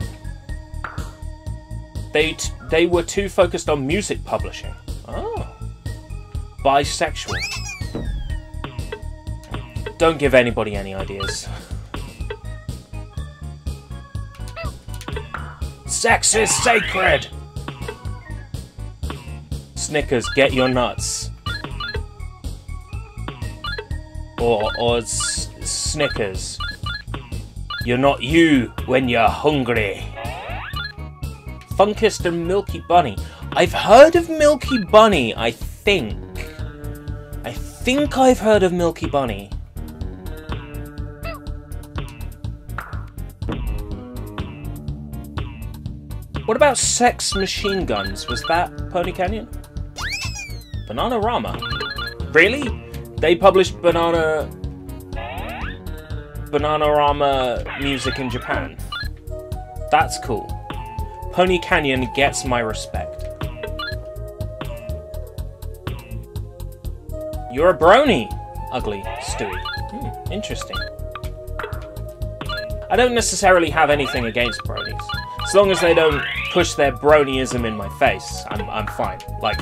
They were too focused on music publishing. Oh. Bisexual. Don't give anybody any ideas. Sex is sacred! Snickers, get your nuts. Or Snickers. You're not you when you're hungry. Funkist and Milky Bunny. I've heard of Milky Bunny, I think. I think I've heard of Milky Bunny. What about Sex Machine Guns? Was that Pony Canyon? Bananarama? Really? They published Bananarama music in Japan. That's cool. Pony Canyon gets my respect. You're a brony, ugly Stewie. Interesting. I don't necessarily have anything against bronies. As long as they don't push their bronyism in my face, I'm fine. Like,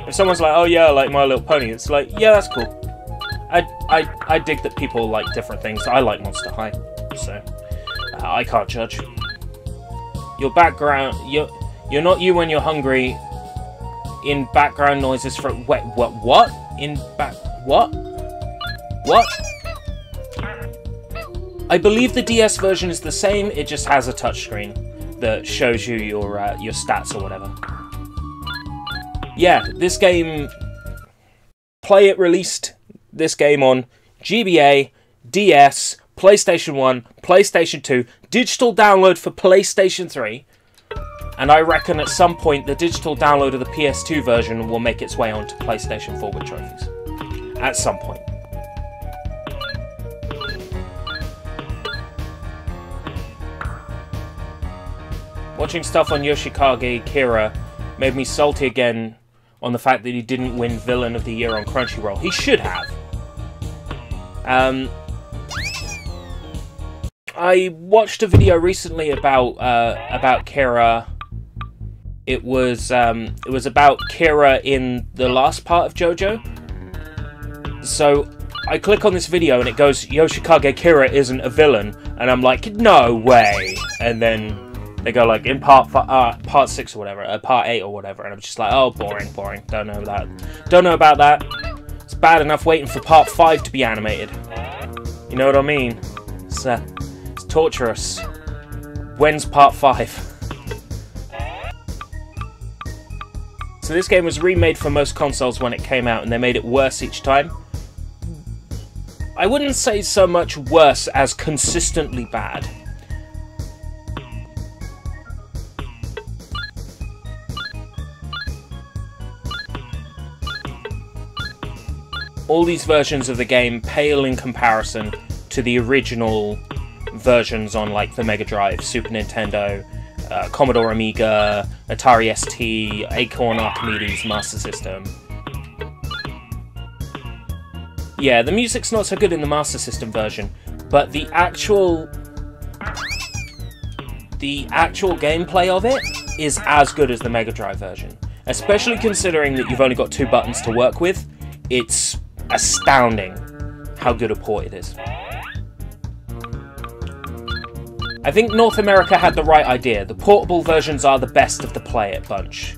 if someone's like, oh yeah, like My Little Pony, it's like, yeah, that's cool. I dig that people like different things. I like Monster High, so I can't judge. Your background, you're not you when you're hungry. In background noises from what? In back what? I believe the DS version is the same. It just has a touchscreen that shows you your stats or whatever. Yeah, this game. Play It released this game on GBA, DS, PlayStation 1, PlayStation 2, digital download for PlayStation 3, and I reckon at some point the digital download of the PS2 version will make its way onto PlayStation 4 with trophies. At some point. Watching stuff on Yoshikage Kira made me salty again on the fact that he didn't win Villain of the Year on Crunchyroll. He should have. I watched a video recently about Kira. It was about Kira in the last part of JoJo. So I click on this video and it goes, Yoshikage Kira isn't a villain, and I'm like, no way. And then they go like in part 6 or whatever, part 8 or whatever, and I'm just like, oh, boring. Don't know that. Don't know about that. It's bad enough waiting for part 5 to be animated. You know what I mean? It's torturous. When's part 5? So this game was remade for most consoles when it came out, and they made it worse each time. I wouldn't say so much worse as consistently bad. All these versions of the game pale in comparison to the original versions on like the Mega Drive, Super Nintendo, Commodore Amiga, Atari ST, Acorn Archimedes, Master System. Yeah, the music's not so good in the Master System version, but the actual gameplay of it is as good as the Mega Drive version. Especially considering that you've only got 2 buttons to work with, it's astounding how good a port it is. I think North America had the right idea. The portable versions are the best of the Play It bunch,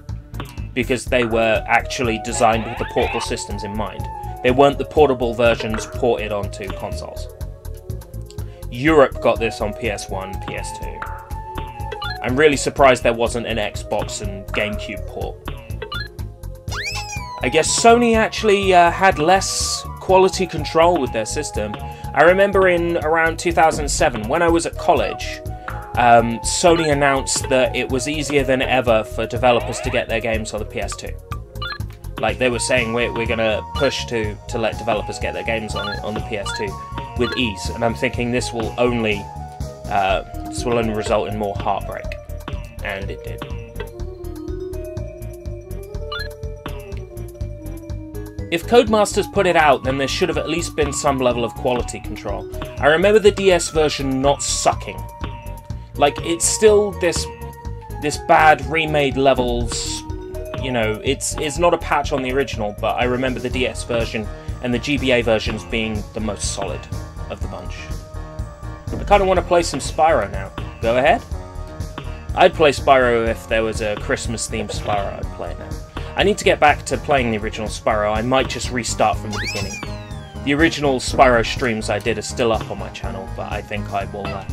because they were actually designed with the portable systems in mind. They weren't the portable versions ported onto consoles. Europe got this on PS1, PS2. I'm really surprised there wasn't an Xbox and GameCube port. I guess Sony actually had less quality control with their system. I remember in around 2007, when I was at college, Sony announced that it was easier than ever for developers to get their games on the PS2. Like, they were saying, we're going to push to let developers get their games on the PS2 with ease. And I'm thinking this will only result in more heartbreak. And it did. if Codemasters put it out, then there should have at least been some level of quality control. I remember the DS version not sucking. Like, it's still this bad remade levels, you know, it's not a patch on the original, but I remember the DS version and the GBA versions being the most solid of the bunch. I kind of want to play some Spyro now. Go ahead. I'd play Spyro if there was a Christmas-themed Spyro. I'd play it now. I need to get back to playing the original Spyro. I might just restart from the beginning. The original Spyro streams I did are still up on my channel, but I think I will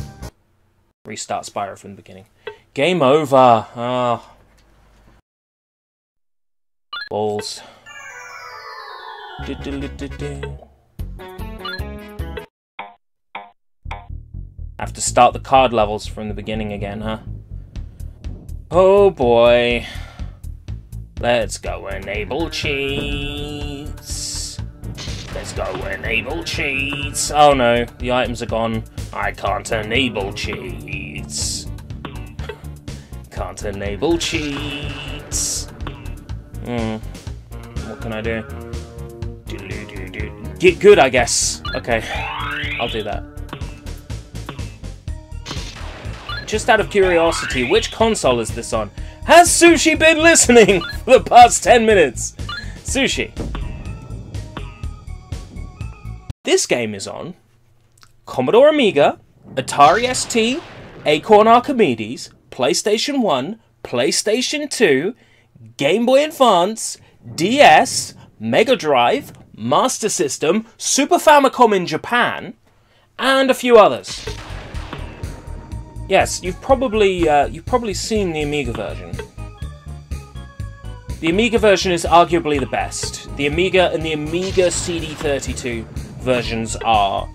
restart Spyro from the beginning. Game over. Ah. Balls. Have to start the card levels from the beginning again, huh? Oh boy. Let's go enable cheats. Let's go enable cheats. Oh no, the items are gone. I can't enable cheats. Can't enable cheats. What can I do? Get good, I guess. Okay, I'll do that. Just out of curiosity, which console is this on? Has Sushi been listening for the past 10 minutes? Sushi. This game is on Commodore Amiga, Atari ST, Acorn Archimedes, PlayStation 1, PlayStation 2, Game Boy Advance, DS, Mega Drive, Master System, Super Famicom in Japan, and a few others. Yes, you've probably seen the Amiga version. The Amiga version is arguably the best. The Amiga and the Amiga CD32 versions are,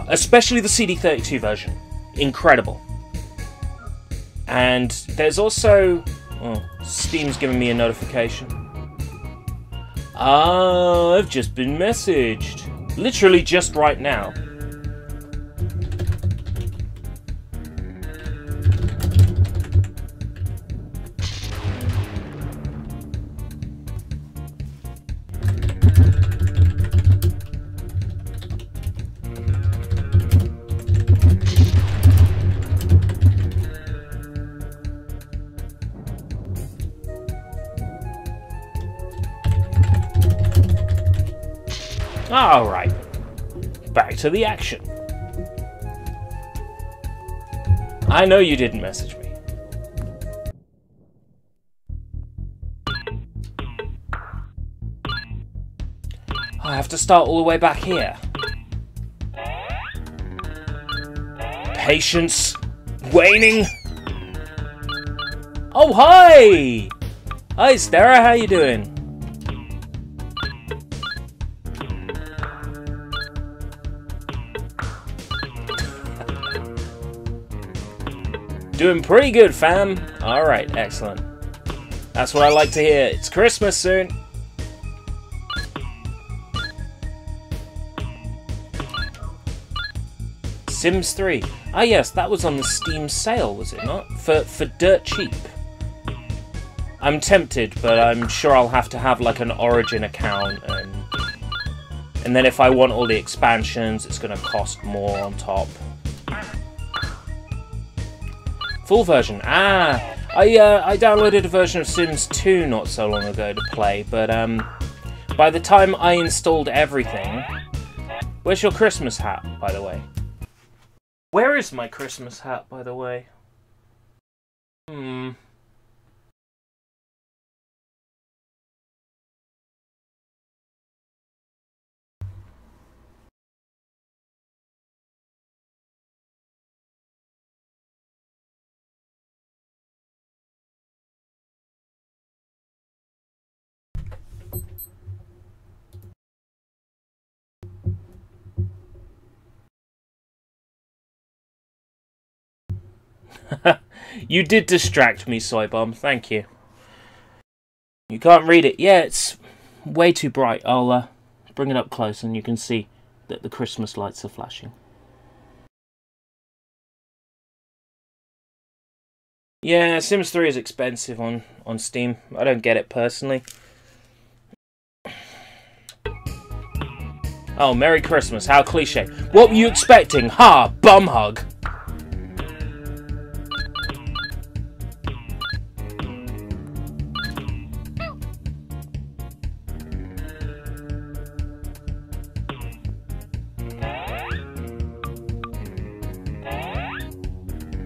especially the CD32 version, incredible. And there's also, Steam's giving me a notification. Ah, I've just been messaged. Literally just right now. Alright, back to the action. I know you didn't message me. I have to start all the way back here. Patience waning. Oh, hi! Hi, Stara, how you doing? Doing pretty good, fam. Alright, excellent. That's what I like to hear. It's Christmas soon. Sims 3. Ah yes, that was on the Steam sale, was it not? For dirt cheap. I'm tempted, but I'm sure I'll have to have like an Origin account, and then if I want all the expansions, it's going to cost more on top. Full version. Ah, I downloaded a version of Sims 2 not so long ago to play, but by the time I installed everything... Where's your Christmas hat, by the way? Where is my Christmas hat, by the way? You did distract me, Soybomb. Thank you. You can't read it. Yeah, it's way too bright. I'll bring it up close and you can see that the Christmas lights are flashing. Yeah, Sims 3 is expensive on Steam. I don't get it personally. Oh, Merry Christmas. How cliche. What were you expecting? Ha! Bum hug.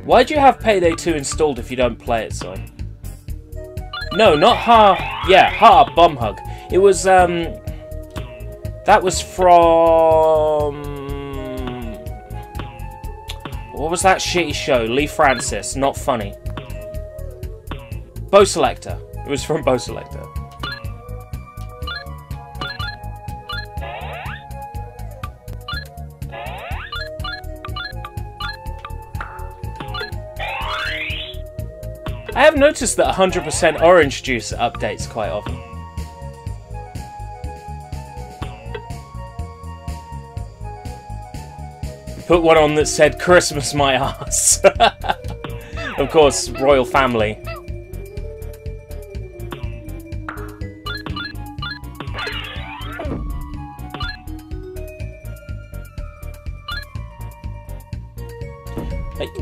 Why'd you have Payday 2 installed if you don't play it, Soy? No, not Ha... Yeah, Ha, Bum Hug. It was, that was from... What was that shitty show? Lee Francis. Not funny. Bo Selector. It was from Bo Selector. I have noticed that 100% orange juice updates quite often. Put one on that said Christmas my ass. Of course, royal family.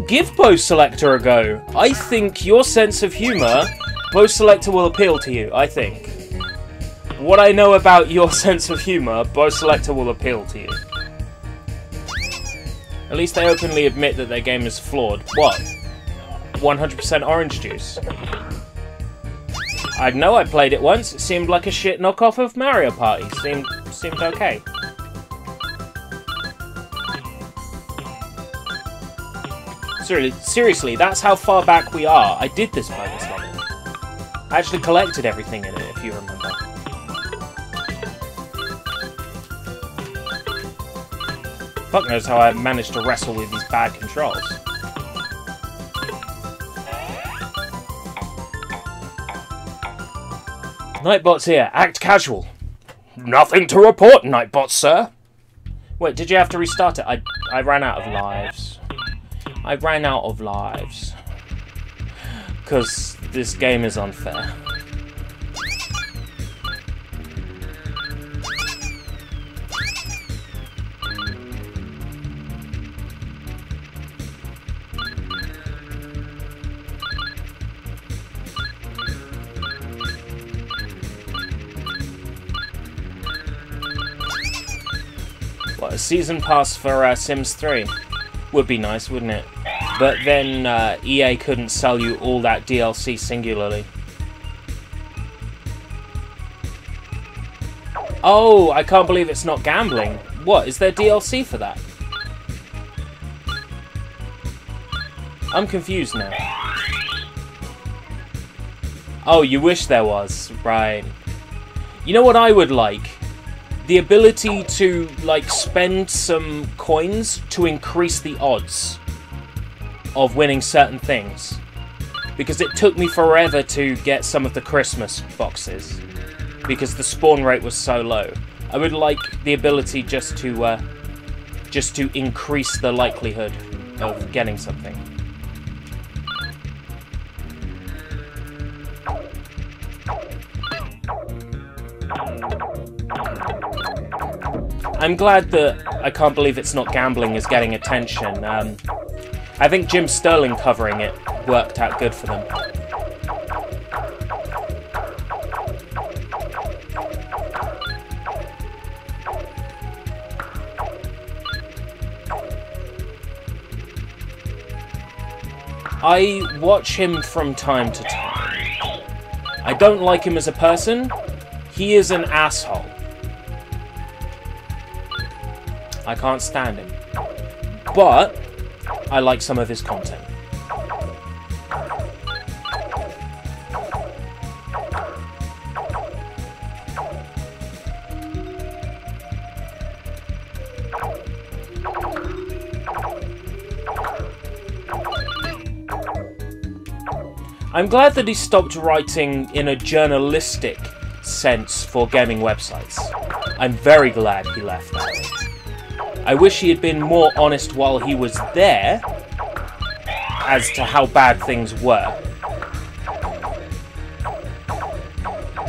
Give Bo Selector a go. I think your sense of humour, Bo Selector will appeal to you, I think. What I know about your sense of humour, Bo Selector will appeal to you. At least they openly admit that their game is flawed. What? 100% orange juice? I know I played it once. It seemed like a shit knockoff of Mario Party. Seemed okay. Seriously, that's how far back we are. I did this by this level. I actually collected everything in it, if you remember. Fuck knows how I managed to wrestle with these bad controls. Nightbot's here. Act casual. Nothing to report, Nightbot, sir. Wait, did you have to restart it? I ran out of lives. I ran out of lives. Because this game is unfair. What, a season pass for Sims 3? Would be nice, wouldn't it? But then EA couldn't sell you all that DLC singularly. Oh, I can't believe it's not gambling. What, is there DLC for that? I'm confused now. Oh, you wish there was. Right. You know what I would like? The ability to, like, spend some coins to increase the odds of winning certain things. Because it took me forever to get some of the Christmas boxes. Because the spawn rate was so low. I would like the ability just to increase the likelihood of getting something. I'm glad that I Can't Believe It's Not Gambling is getting attention. I think Jim Sterling covering it worked out good for them. I watch him from time to time. I don't like him as a person. He is an asshole. I can't stand him. But I like some of his content. I'm glad that he stopped writing in a journalistic sense for gaming websites. I'm very glad he left that. I wish he had been more honest while he was there as to how bad things were.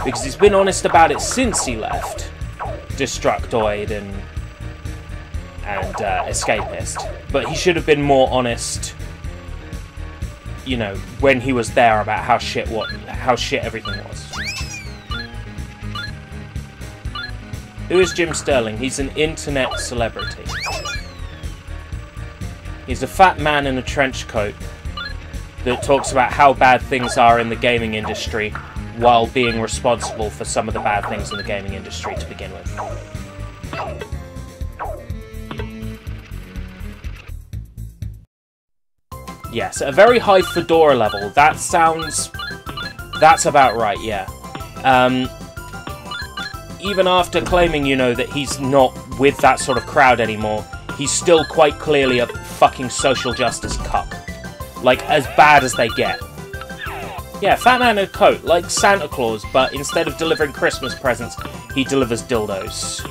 Because he's been honest about it since he left Destructoid and and escapist. But he should have been more honest, you know, when he was there about how shit everything was. Who is Jim Sterling? He's an internet celebrity. He's a fat man in a trench coat that talks about how bad things are in the gaming industry while being responsible for some of the bad things in the gaming industry to begin with. Yes, a very high fedora level. That's about right, yeah. Even after claiming, you know, that he's not with that sort of crowd anymore, he's still quite clearly a fucking social justice cuck. Like, as bad as they get. Yeah, fat man in a coat, like Santa Claus, but instead of delivering Christmas presents, he delivers dildos.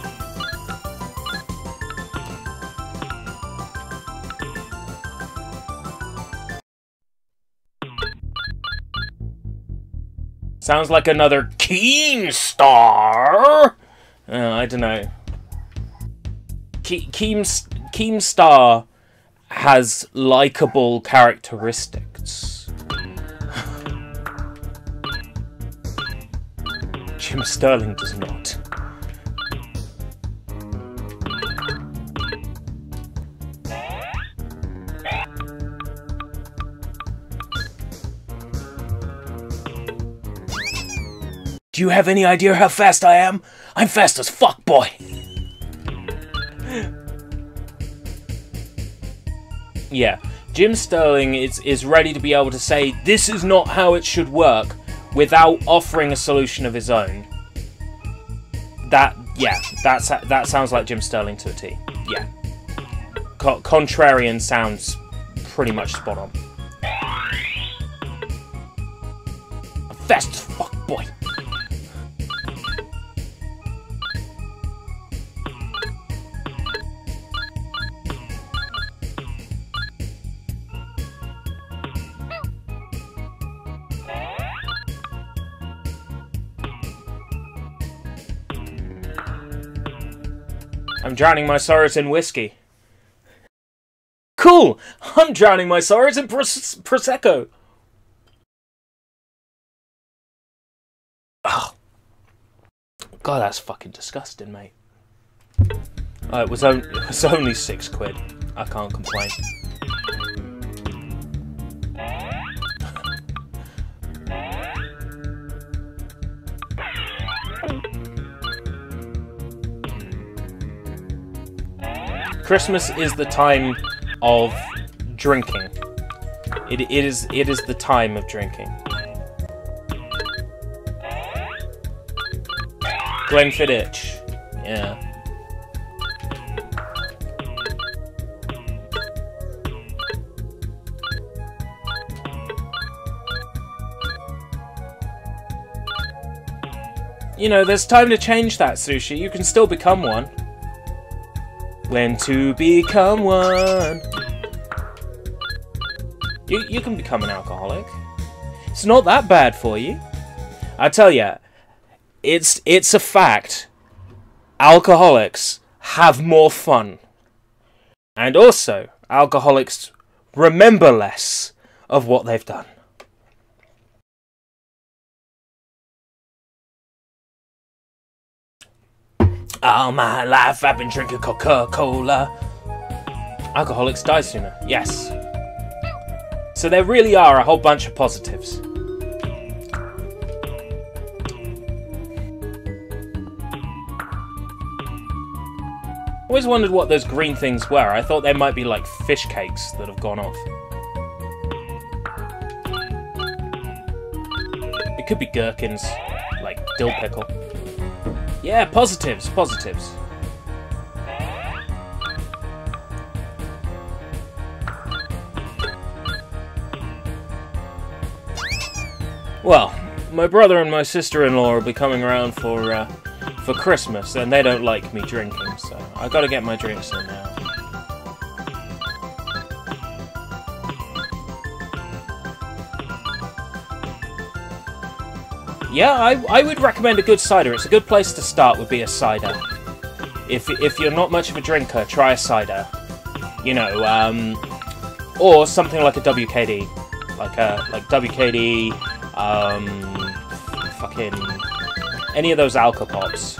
Sounds like another Keemstar! I don't know. Keemstar has likable characteristics. Jim Sterling does not. Do you have any idea how fast I am? I'm fast as fuck, boy! Yeah, Jim Sterling is ready to be able to say, this is not how it should work, without offering a solution of his own. That sounds like Jim Sterling to a T. Yeah. Contrarian sounds pretty much spot on. I'm fast as fuck, boy! I'm drowning my sorrows in whiskey. Cool! I'm drowning my sorrows in Prosecco. Oh. God, that's fucking disgusting, mate. Oh, it was only 6 quid. I can't complain. Christmas is the time of drinking. It is the time of drinking. Glenfiddich. Yeah. You know, there's time to change that, Sushi. You can still become one. When to become one. You can become an alcoholic. It's not that bad for you. I tell ya, it's a fact. Alcoholics have more fun. And also, alcoholics remember less of what they've done. All my life I've been drinking Coca-Cola. Alcoholics die sooner, yes. So there really are a whole bunch of positives. Always wondered what those green things were. I thought they might be like fish cakes that have gone off. It could be gherkins, like dill pickle. Yeah, positives, positives. Well, my brother and my sister-in-law will be coming around for Christmas, and they don't like me drinking, so I gotta get my drinks in now. Yeah, I would recommend a good cider. It's a good place to start, would be a cider. If you're not much of a drinker, try a cider. You know, or something like a WKD, like WKD, fucking any of those Alka Pops.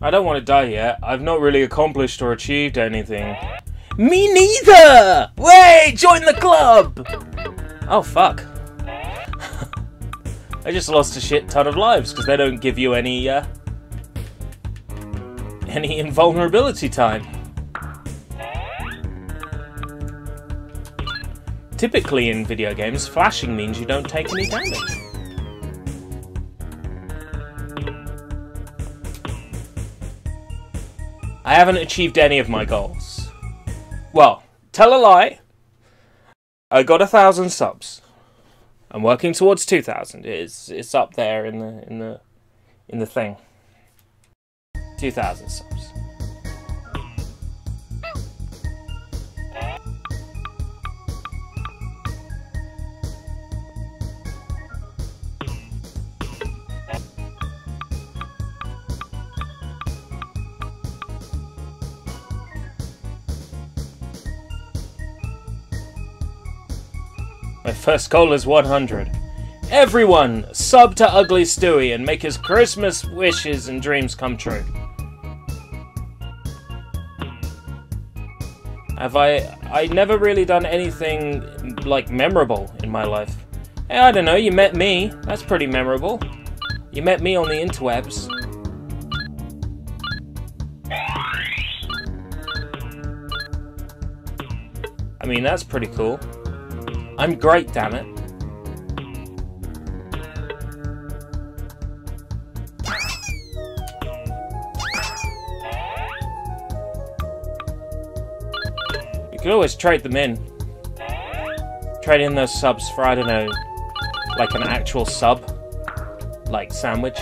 I don't want to die yet. I've not really accomplished or achieved anything. Me neither! Wait, join the club! Oh, fuck. I just lost a shit ton of lives because they don't give you any invulnerability time. Typically in video games, flashing means you don't take any damage. I haven't achieved any of my goals. Well, tell a lie. I got 1,000 subs. I'm working towards 2,000. It's up there in the thing. 2,000 subs. My first goal is 100. Everyone, sub to Ugly Stewie and make his Christmas wishes and dreams come true. Have I never really done anything, like, memorable in my life. Hey, I don't know, you met me. That's pretty memorable. You met me on the interwebs. I mean, that's pretty cool. I'm great, damn it. You could always trade them in. Trade in those subs for, I don't know, like an actual sub. Like sandwich.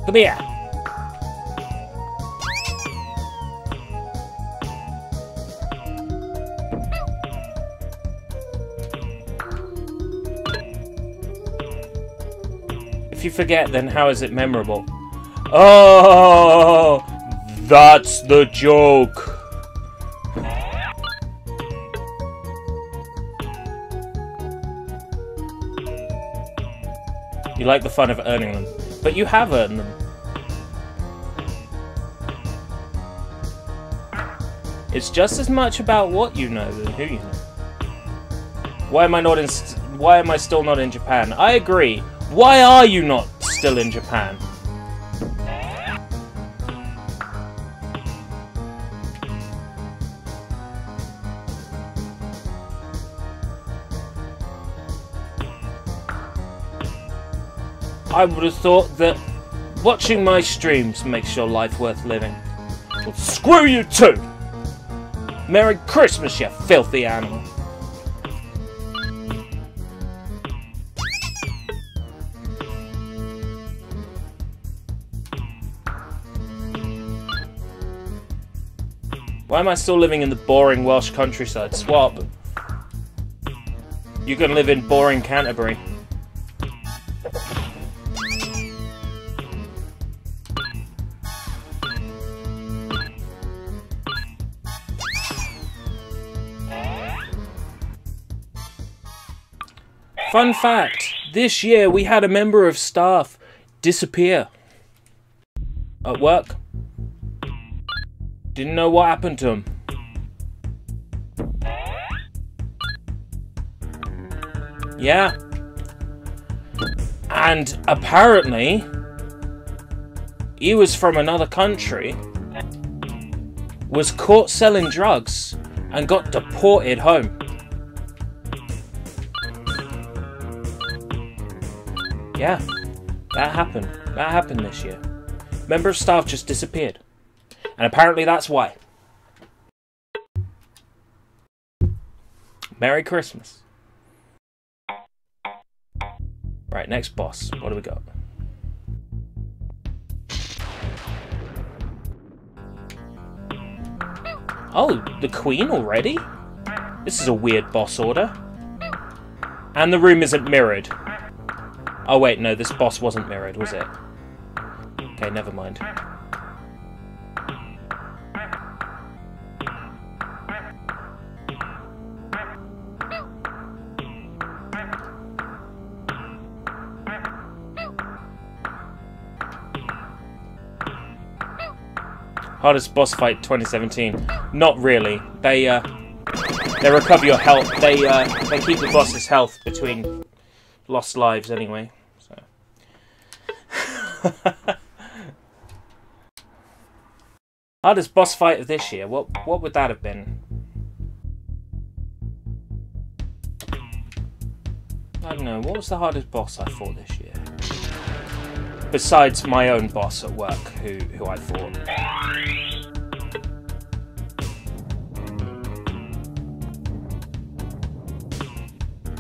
Come here. If you forget, then how is it memorable? Oh, that's the joke. You like the fun of earning them, but you have earned them. It's just as much about what you know than who you know. Why am I still not in Japan? I agree. Why are you not still in Japan? I would have thought that watching my streams makes your life worth living. Well, screw you too! Merry Christmas, you filthy animal! Why am I still living in the boring Welsh countryside? Swap. You can live in boring Canterbury. Fun fact, this year we had a member of staff disappear at work. Didn't know what happened to him. Yeah. And apparently, he was from another country, was caught selling drugs, and got deported home. Yeah, that happened. That happened this year. Member of staff just disappeared. And apparently that's why. Merry Christmas. Right, next boss. What do we got? Oh, the Queen already? This is a weird boss order. And the room isn't mirrored. Oh wait, no, this boss wasn't mirrored, was it? Okay, never mind. Hardest boss fight 2017. Not really. They recover your health. They keep the boss's health between lost lives anyway. So. Hardest boss fight of this year. What would that have been? I don't know. What was the hardest boss I fought this year? Besides my own boss at work, who I fought.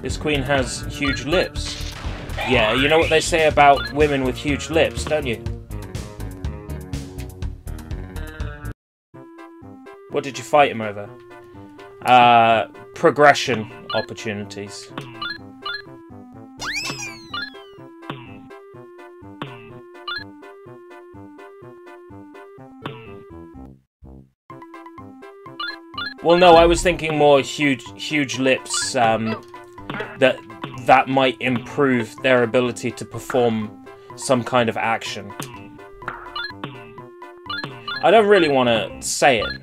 This queen has huge lips. Yeah, you know what they say about women with huge lips, don't you? What did you fight him over? Progression opportunities. Well, no, I was thinking more huge lips, that might improve their ability to perform some kind of action. I don't really want to say it.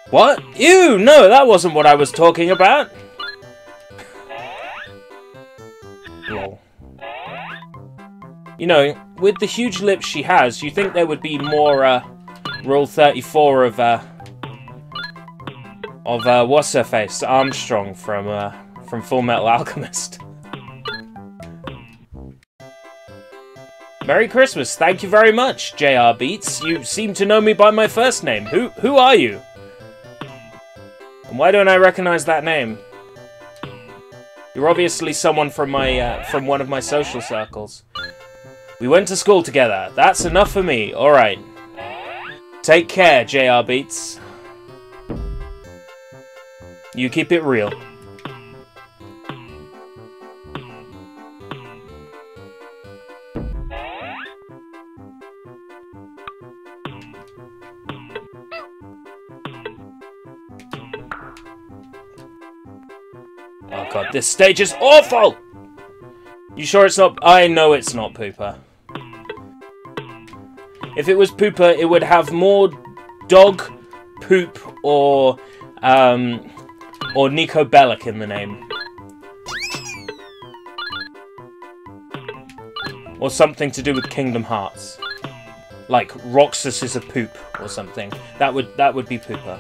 What? Ew, no, that wasn't what I was talking about. Lol. You know, with the huge lips she has, you think there would be more, Rule 34 of what's her face? Armstrong from Full Metal Alchemist. Merry Christmas, thank you very much, JR Beats. You seem to know me by my first name. Who are you? And why don't I recognize that name? You're obviously someone from from one of my social circles. We went to school together. That's enough for me. Alright. Take care, JR Beats. You keep it real. Oh god, this stage is awful! You sure it's not? I know it's not Pooper. If it was Pooper, it would have more dog, poop, or Nico Bellic in the name. Or something to do with Kingdom Hearts. Like Roxas is a poop or something. That would be Pooper.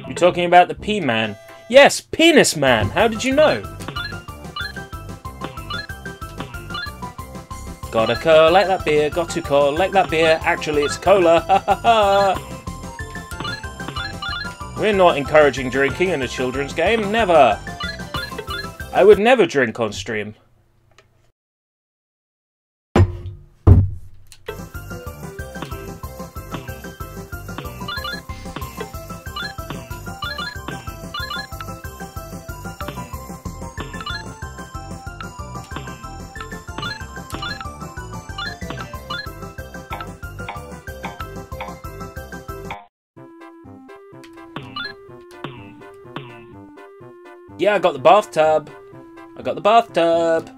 You're talking about the P-Man? Yes, Penis Man! How did you know? Gotta collect that beer, got to collect that beer. Actually, it's cola. Ha ha ha! We're not encouraging drinking in a children's game. Never! I would never drink on stream. Yeah, I got the bathtub. I got the bathtub.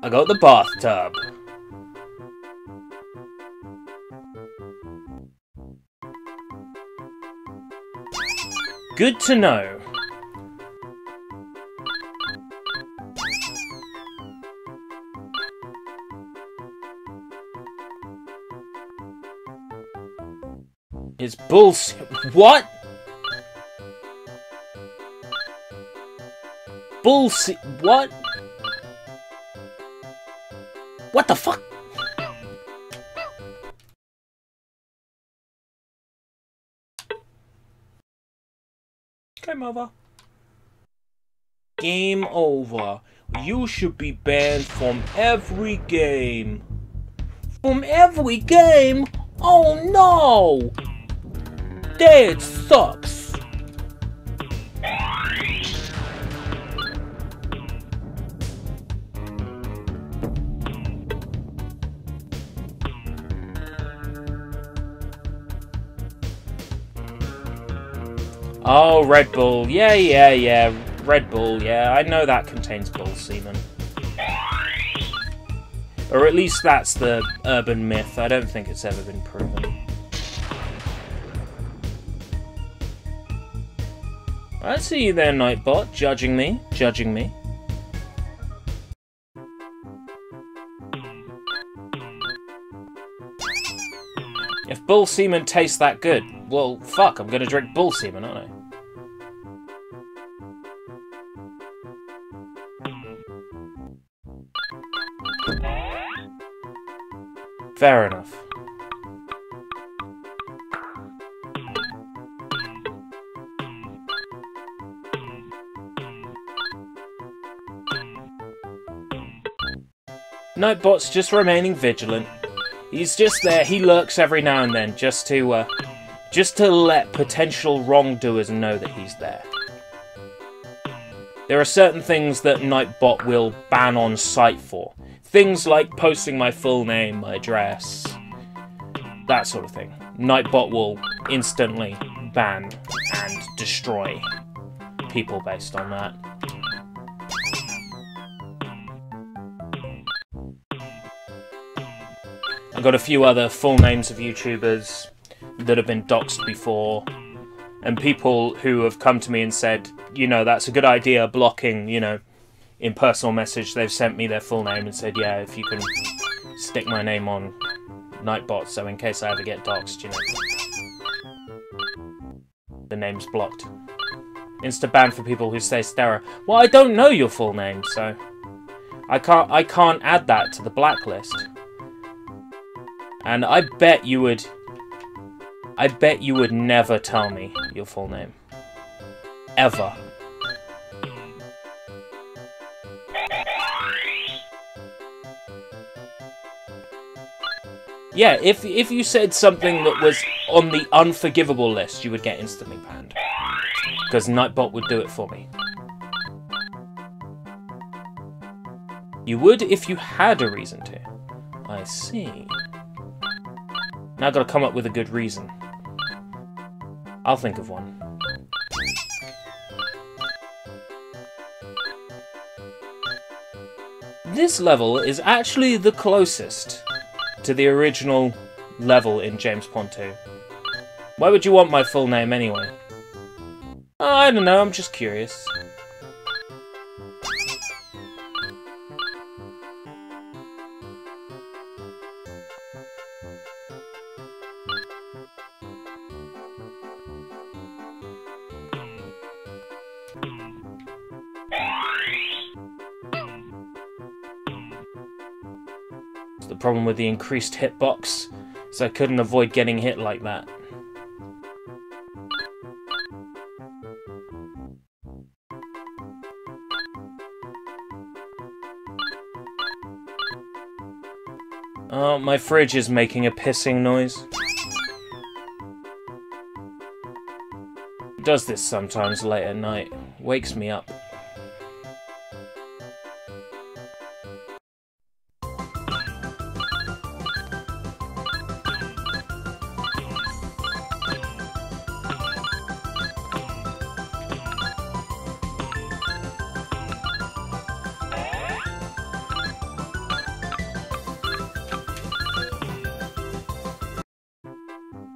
I got the bathtub. Good to know. It's bullshit. What? Bullshit. What? What the fuck? Game over. Game over. You should be banned from every game. From every game? Oh no! That sucks. Oh, Red Bull. Yeah. Red Bull, yeah. I know that contains bull semen. Or at least that's the urban myth. I don't think it's ever been proven. I see you there, Nightbot, judging me. If bull semen tastes that good, well, fuck, I'm gonna drink bull semen, aren't I? Fair enough. Nightbot's just remaining vigilant. He's just there, he lurks every now and then, just to let potential wrongdoers know that he's there. There are certain things that Nightbot will ban on sight for. Things like posting my full name, my address, that sort of thing. Nightbot will instantly ban and destroy people based on that. I've got a few other full names of YouTubers that have been doxed before, and people who have come to me and said, you know, that's a good idea, blocking, you know, in personal message, they've sent me their full name and said, yeah, if you can stick my name on Nightbot, so in case I ever get doxed, you know, the name's blocked. Insta ban for people who say Stera. Well, I don't know your full name, so I can't add that to the blacklist. And I bet you would never tell me your full name. Ever. Yeah, if you said something that was on the unforgivable list, you would get instantly banned. Because Nightbot would do it for me. You would if you had a reason to. I see. Now I've got to come up with a good reason. I'll think of one. This level is actually the closest to the original level in James Pond 2. Why would you want my full name anyway? Oh, I don't know, I'm just curious. The problem with the increased hitbox is I couldn't avoid getting hit like that. Oh, my fridge is making a pissing noise. It does this sometimes late at night. Wakes me up.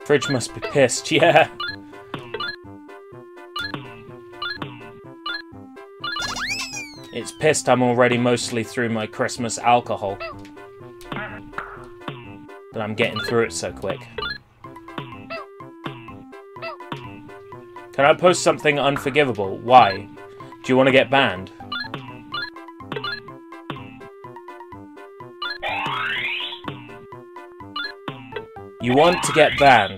Fridge must be pissed, yeah. It's pissed I'm already mostly through my Christmas alcohol. But I'm getting through it so quick. Can I post something unforgivable? Why? Do you want to get banned? You want to get banned.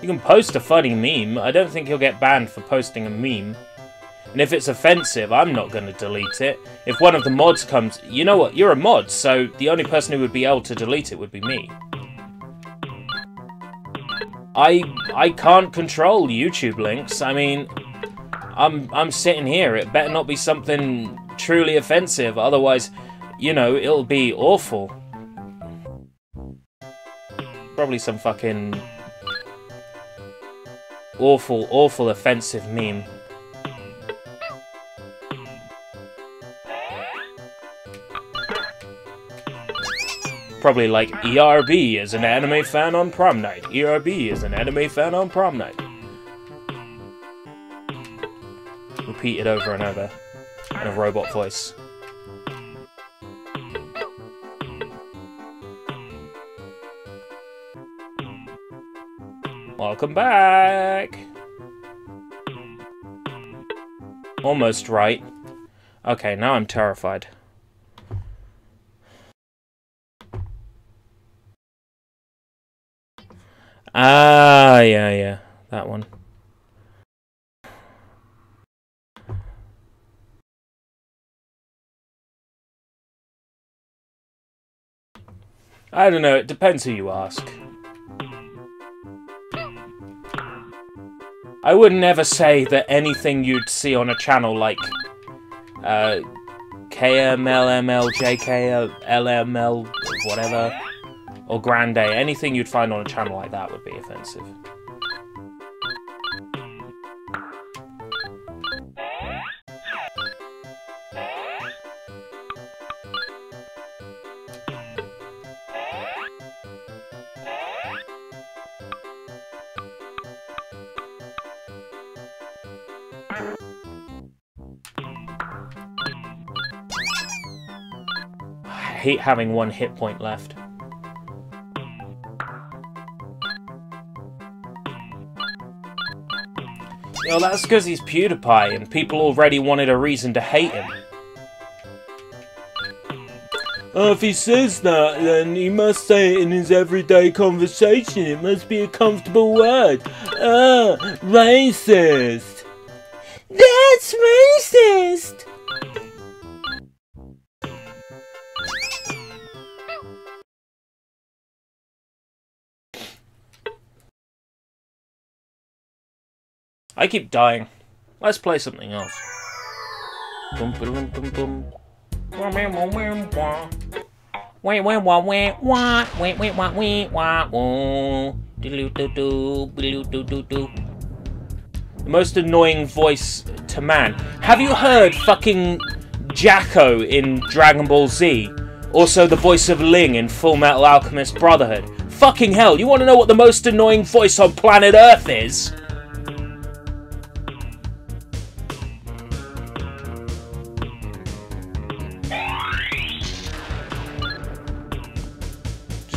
You can post a funny meme. I don't think you'll get banned for posting a meme. And if it's offensive, I'm not going to delete it. If one of the mods comes... You know what? You're a mod, so the only person who would be able to delete it would be me. I can't control YouTube links. I mean, I'm sitting here. It better not be something truly offensive. Otherwise, you know, it'll be awful. Probably some fucking awful offensive meme. Probably like, ERB is an anime fan on prom night. ERB is an anime fan on prom night. Repeated over and over in a robot voice. Welcome back! Almost right. Okay, now I'm terrified. Ah, yeah, that one. I don't know, it depends who you ask. I would never say that anything you'd see on a channel like KMLML, JKLML, whatever, or Grande, anything you'd find on a channel like that would be offensive. I hate having one hit point left. Yo, that's because he's PewDiePie and people already wanted a reason to hate him. If he says that, then he must say it in his everyday conversation. It must be a comfortable word. Racist. That's racist! I keep dying. Let's play something else. Boom, boom, boom, boom. The most annoying voice to man. Have you heard fucking Jacko in Dragon Ball Z? Also the voice of Ling in Full Metal Alchemist Brotherhood. Fucking hell, you want to know what the most annoying voice on planet Earth is?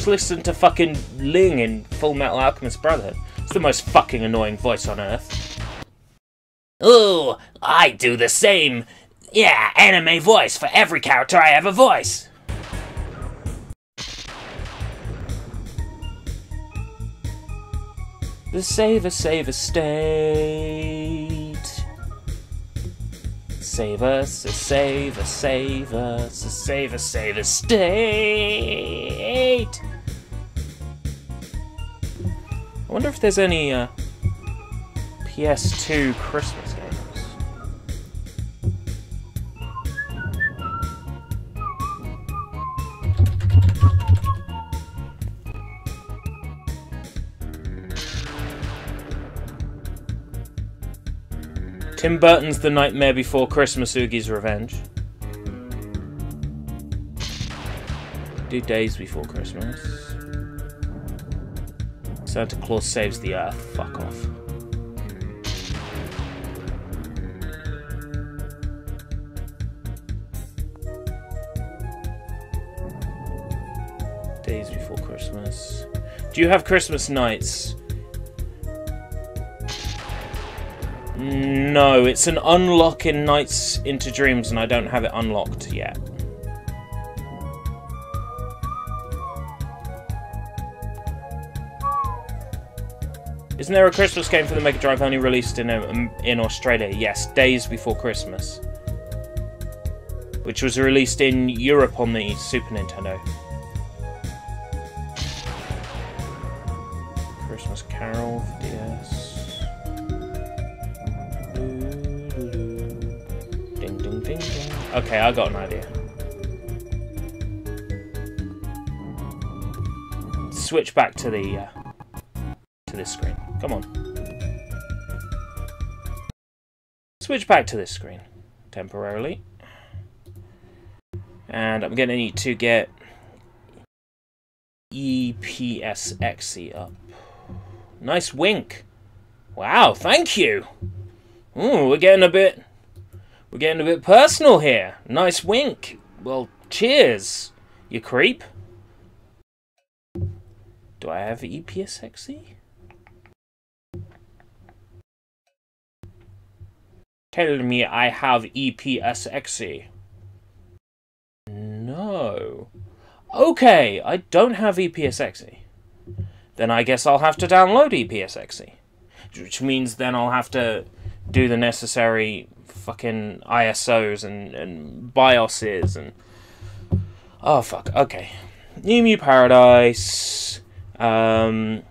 Listen to fucking Ling in Full Metal Alchemist Brotherhood. It's the most fucking annoying voice on Earth. Ooh, I do the same, yeah, anime voice for every character I ever voice. The save state. Save us, save us, save us, save us, save us, state. I wonder if there's any PS2 Christmas games. Tim Burton's The Nightmare Before Christmas, Oogie's Revenge. Do Days Before Christmas. Santa Claus Saves the Earth. Fuck off. Days before Christmas. Do you have Christmas nights? No, it's an unlock in Nights into Dreams, and I don't have it unlocked yet. Isn't there a Christmas game for the Mega Drive only released in Australia? Yes, Days Before Christmas. Which was released in Europe on the Super Nintendo. Christmas Carol for DS. Ding ding ding ding. Okay, I got an idea. Switch back to the this screen. Come on. Switch back to this screen temporarily. And I'm going to need to get EPSXE up. Nice wink. Wow, thank you. Ooh, we're getting a bit personal here. Nice wink. Well, cheers, you creep. Do I have EPSXE? Tell me I have EPSXE. No. Okay, I don't have EPSXE. Then I guess I'll have to download EPSXE. Which means then I'll have to do the necessary fucking ISOs and BIOSes and... Oh, fuck. Okay. Emu Paradise. Let's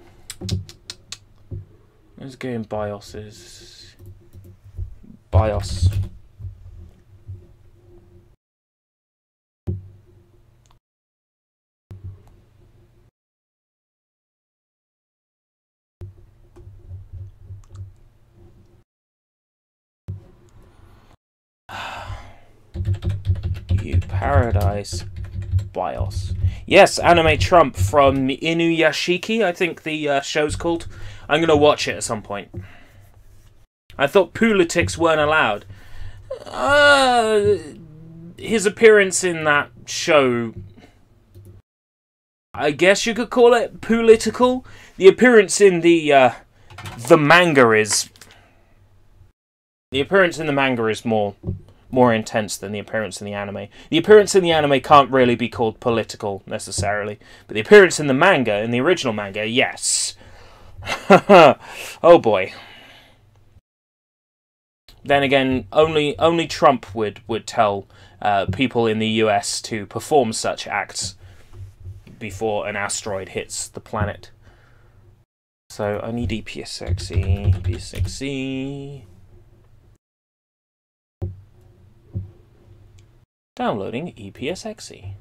go in BIOSes. BIOS. You Paradise BIOS. Yes, Anime Trump from Inuyashiki, I think the show's called. I'm going to watch it at some point. I thought politics weren't allowed. His appearance in that show, I guess you could call it political. The appearance in the manga is... The appearance in the manga is more intense than the appearance in the anime. The appearance in the anime can't really be called political, necessarily. But the appearance in the manga, in the original manga, yes. Oh boy. Then again, only Trump would tell people in the US to perform such acts before an asteroid hits the planet. So I need EPSXE, EPSXE. Downloading EPSXE.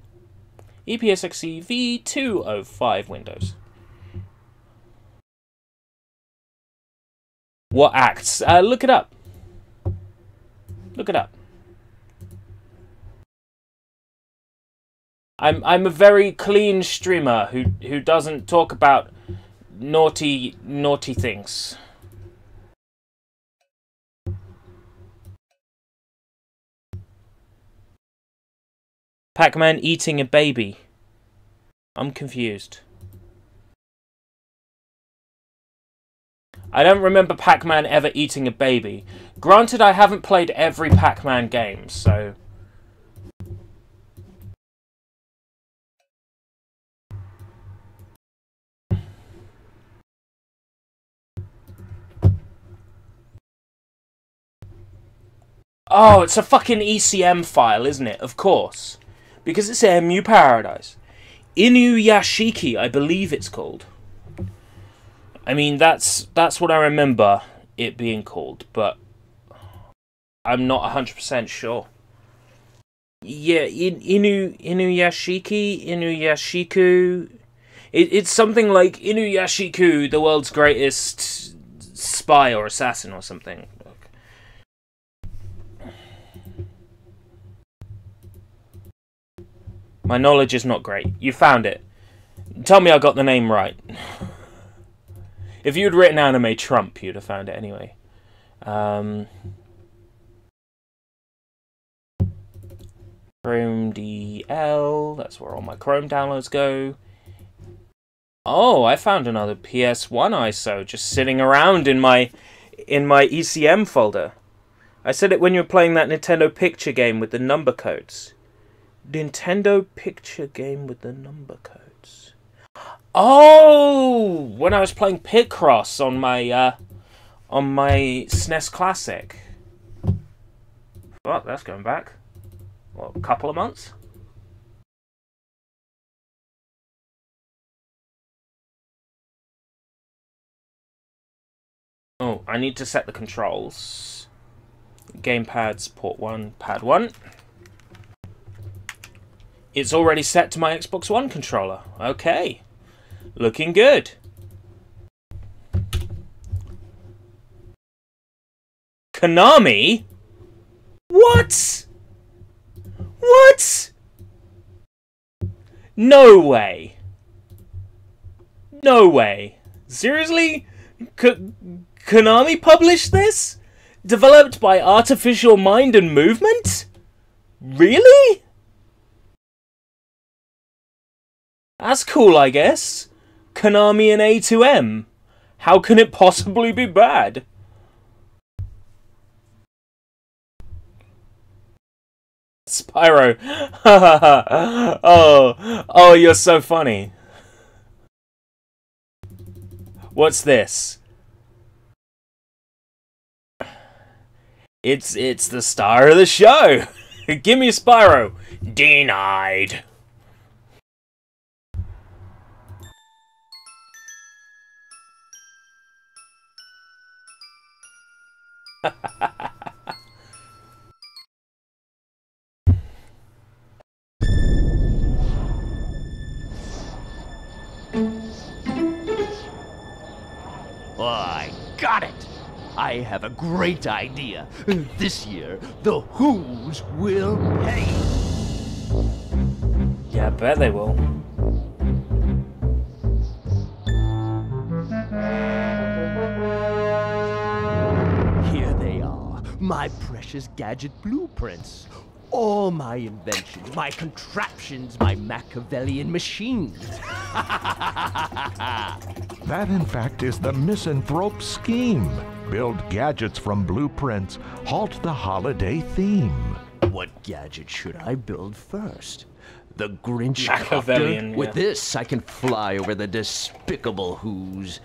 EPSXE v205 Windows. What acts? Look it up. Look it up. I'm a very clean streamer who doesn't talk about naughty things. Pac-Man eating a baby. I'm confused. I don't remember Pac-Man ever eating a baby. Granted, I haven't played every Pac-Man game, so... Oh, it's a fucking ECM file, isn't it? Of course. Because it's Emu Paradise. Inuyashiki, I believe it's called. I mean, that's what I remember it being called, but I'm not 100% sure. Yeah, Inuyashiki, Inuyashiku. It's something like Inuyashiku, the world's greatest spy or assassin or something. My knowledge is not great. You found it. Tell me I got the name right. If you'd written Anime Trump, you'd have found it anyway. Chrome DL, that's where all my Chrome downloads go. Oh, I found another PS1 ISO just sitting around in my ECM folder. I said it when you were playing that Nintendo picture game with the number codes. Nintendo picture game with the number codes. Oh, when I was playing Picross on my SNES Classic. Well, that's going back, what, a couple of months? Oh, I need to set the controls. Gamepads, port 1, pad 1. It's already set to my Xbox One controller. Okay. Looking good. Konami? What? What? No way. No way. Seriously? Konami published this? Developed by Artificial Mind and Movement? Really? That's cool, I guess. Konami and A2M. How can it possibly be bad? Spyro. Oh, you're so funny. What's this? It's the star of the show. Give me Spyro. Denied. Oh, I got it! I have a great idea. This year, the Who's will pay. Yeah, I bet they will. Here they are, my precious gadget blueprints. All my inventions, my contraptions, my Machiavellian machines. That, in fact, is the misanthrope scheme. Build gadgets from blueprints. Halt the holiday theme. What gadget should I build first? The Grinch Machiavellian, copter? With yeah. this, I can fly over the despicable Who's.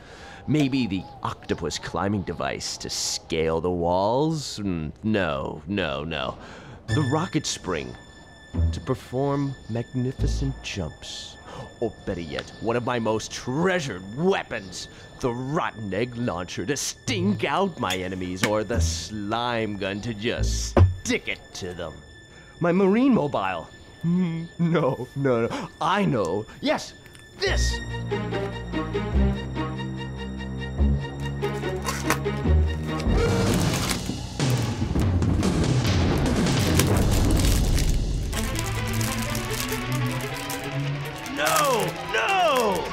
Maybe the octopus climbing device to scale the walls? No. The rocket spring to perform magnificent jumps. Or better yet, one of my most treasured weapons, the rotten egg launcher to stink out my enemies, or the slime gun to just stick it to them. My marine mobile. No. I know. Yes, this. No!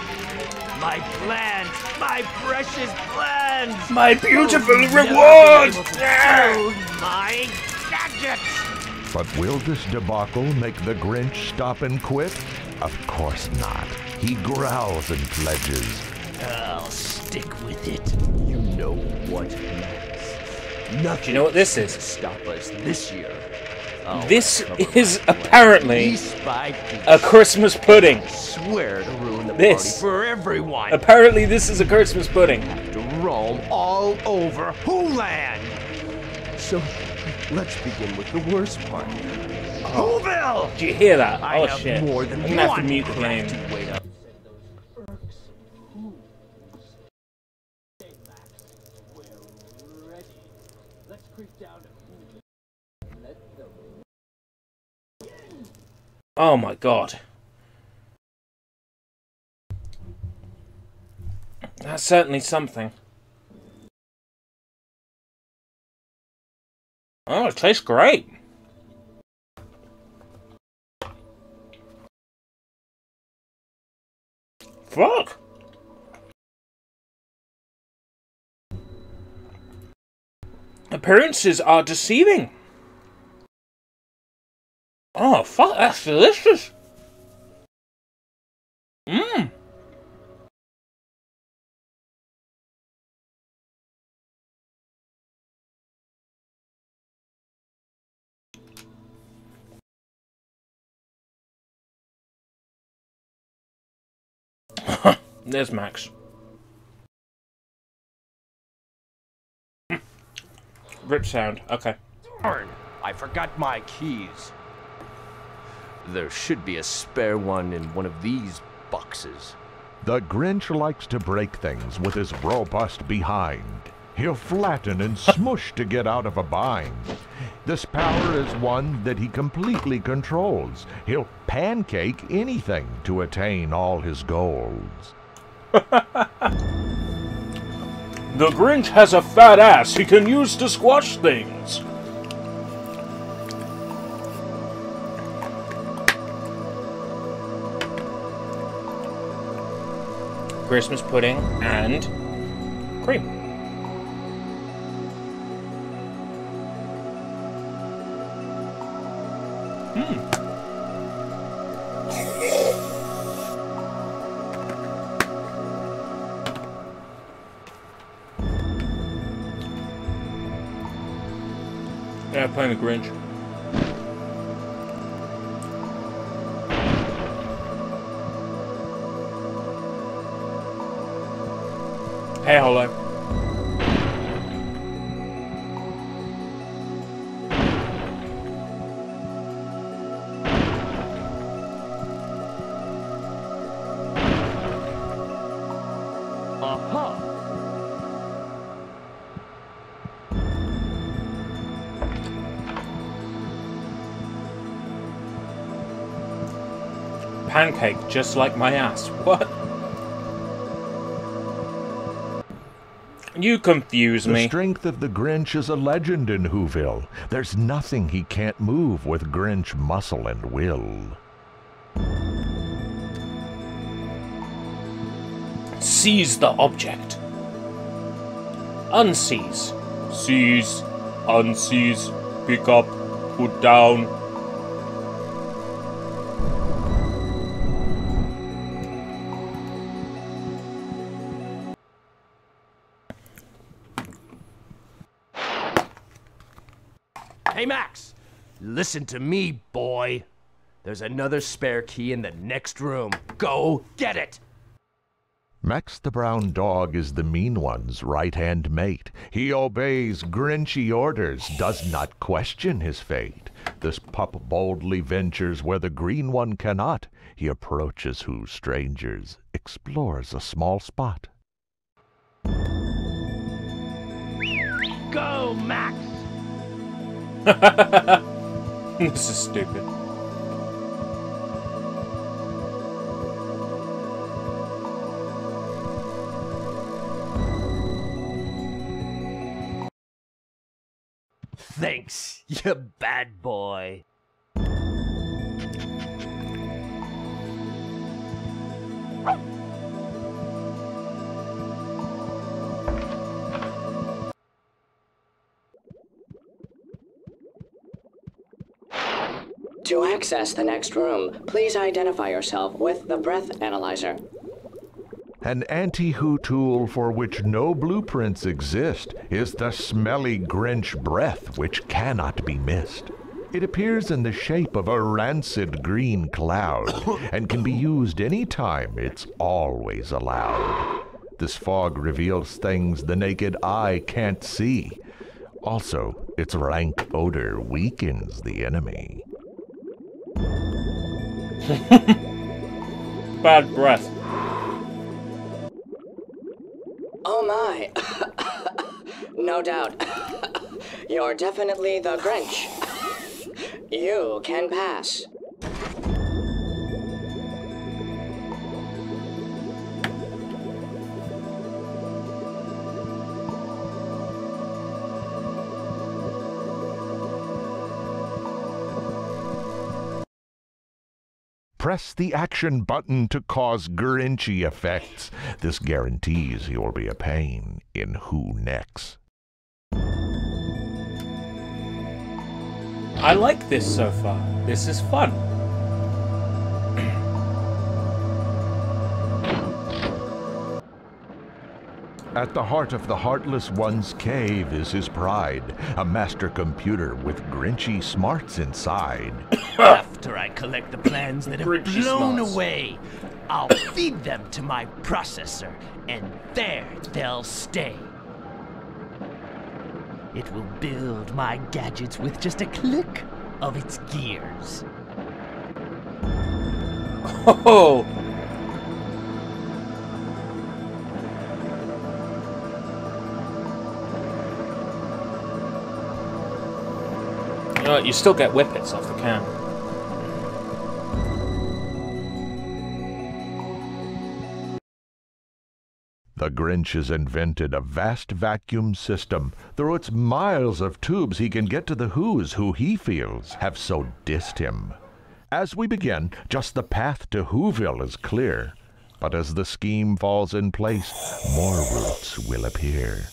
My plans, my precious plans! My beautiful You'll reward! never be able to build my gadgets! But will this debacle make the Grinch stop and quit? Of course not. He growls and pledges. I'll stick with it. You know what matters. Nothing. Do you know what this is? to stop us this year. This is apparently Piece by piece. a Christmas pudding. I swear to ruin the This. party for everyone. Apparently this is a Christmas pudding. To roam all over Wholand. So let's begin with the worst part. Whoville! Do you hear that? I Oh have shit. more than I'm gonna have to one mute the game. crafty way to- Oh my god. That's certainly something. Oh, it tastes great. Fuck. Appearances are deceiving. Oh, fuck, that's delicious. Mmm. There's Max. Rip sound. Okay. Darn, I forgot my keys. There should be a spare one in one of these boxes. The Grinch likes to break things with his robust behind. He'll flatten and smush to get out of a bind. This power is one that he completely controls. He'll pancake anything to attain all his goals. The Grinch has a fat ass he can use to squash things. Christmas pudding and cream. Yeah, playing the Grinch. Hey, hello. Pancake, just like my ass. What? You confuse me. The strength of the Grinch is a legend in Whoville. There's nothing he can't move with Grinch muscle and will. Seize the object. Unseize. Seize. Unseize. Pick up. Put down. Hey, Max! Listen to me, boy. There's another spare key in the next room. Go get it! Max the brown dog is the mean one's right-hand mate. He obeys Grinchy orders, does not question his fate. This pup boldly ventures where the green one cannot. He approaches who strangers, explores a small spot. Go, Max! This is stupid. Thanks, you bad boy. To access the next room, please identify yourself with the breath analyzer. An anti-Who tool for which no blueprints exist is the smelly Grinch breath, which cannot be missed. It appears in the shape of a rancid green cloud and can be used any time. It's always allowed. This fog reveals things the naked eye can't see. Also, its rank odor weakens the enemy. Bad breath. Oh my. No doubt. You're definitely the Grinch. You can pass. Press the action button to cause Grinchy effects. This guarantees you'll be a pain in Who Next. I like this so far. This is fun. At the heart of the Heartless One's cave is his pride, a master computer with Grinchy smarts inside. After I collect the plans that have Grinchy blown smarts. away, I'll feed them to my processor, and there they'll stay. It will build my gadgets with just a click of its gears. Oh! You know what, you still get whippets off the can. The Grinch has invented a vast vacuum system. Through its miles of tubes he can get to the Who's who he feels have so dissed him. As we begin, just the path to Whoville is clear. But as the scheme falls in place, more routes will appear.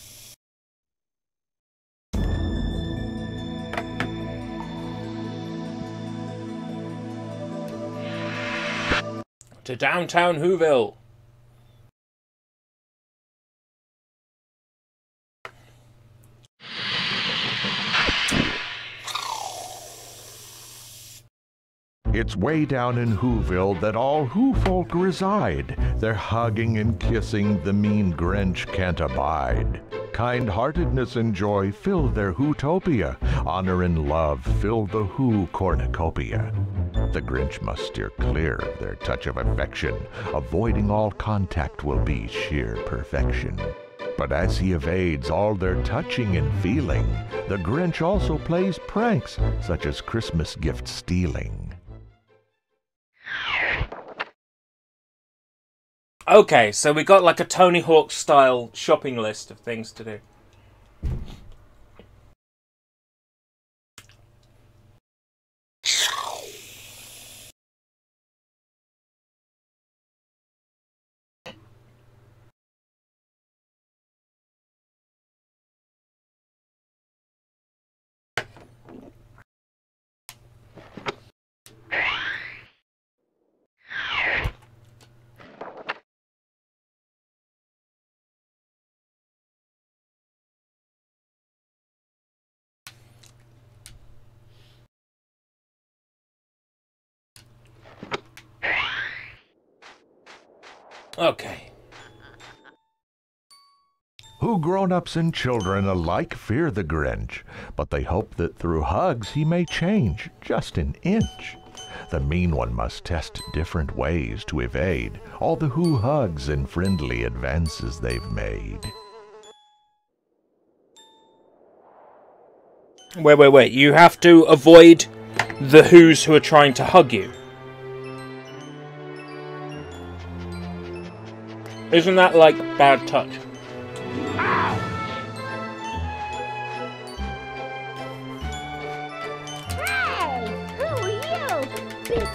To downtown Whoville. It's way down in Whoville that all Who folk reside. They're hugging and kissing, the mean Grinch can't abide. Kind-heartedness and joy fill their Whotopia. Honor and love fill the Who cornucopia. The Grinch must steer clear of their touch of affection. Avoiding all contact will be sheer perfection. But as he evades all their touching and feeling, the Grinch also plays pranks, such as Christmas gift stealing. Okay, so we got like a Tony Hawk style shopping list of things to do. Okay. Who grown-ups and children alike fear the Grinch, but they hope that through hugs he may change just an inch. The mean one must test different ways to evade all the Who hugs and friendly advances they've made. Wait. You have to avoid the Who's who are trying to hug you. Isn't that like bad touch? Hey, who are you? Big.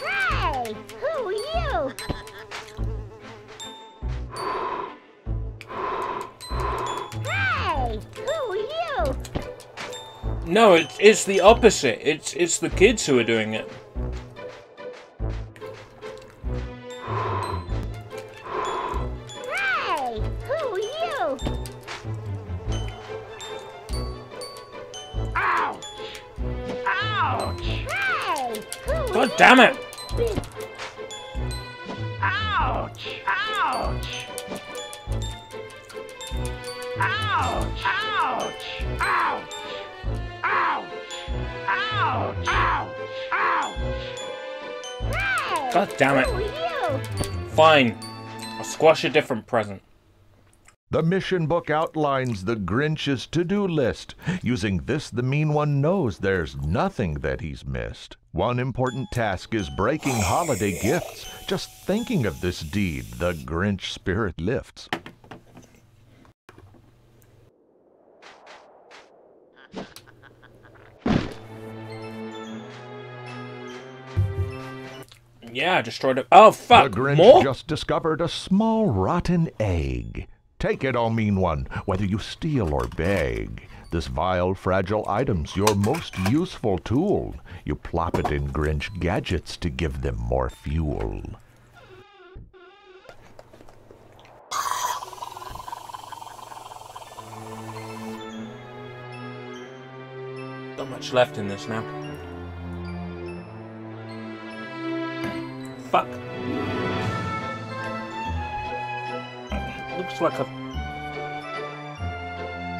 Hey, who are you? Hey, who are you? No, it's the opposite. It's the kids who are doing it. Hey, who are you? Hey, who are God you? damn it! Big. Hey, God damn it. who are you? Fine. I'll squash a different present. The mission book outlines the Grinch's to-do list. Using this, the mean one knows there's nothing that he's missed. One important task is breaking holiday gifts. Just thinking of this deed, the Grinch spirit lifts. Yeah, I destroyed it. Oh, fuck. The Grinch More? just discovered a small rotten egg. Take it, oh mean one, whether you steal or beg. This vile, fragile item's your most useful tool. You plop it in Grinch gadgets to give them more fuel. much left in this now. Fuck. Looks like I've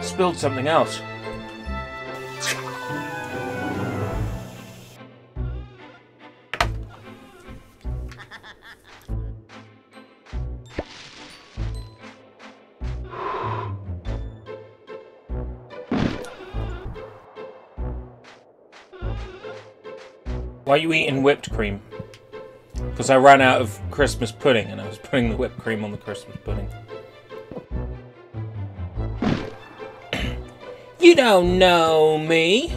spilled something else. Why are you eating whipped cream? Because I ran out of Christmas pudding and I was putting the whipped cream on the Christmas pudding. You don't know me.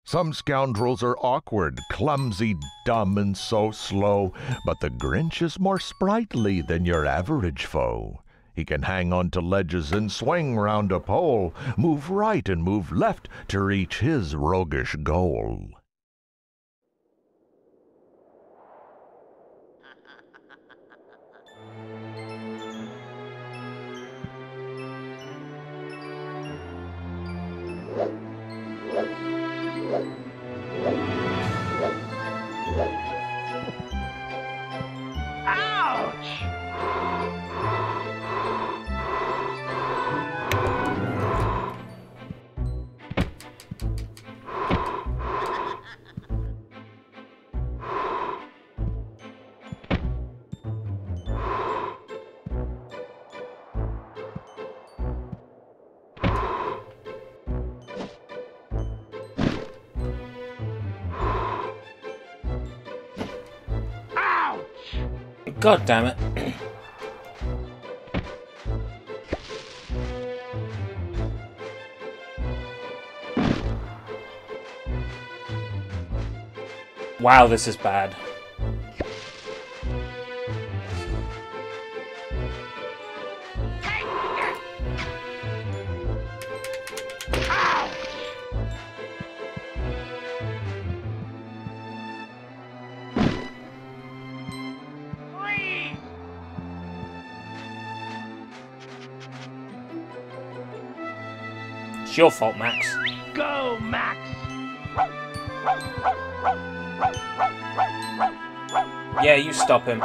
Some scoundrels are awkward, clumsy, dumb, and so slow, but the Grinch is more sprightly than your average foe. He can hang on to ledges and swing round a pole, move right and move left to reach his roguish goal. God damn it. Wow, this is bad. It's your fault, Max. Go, Max! Yeah, you stop him.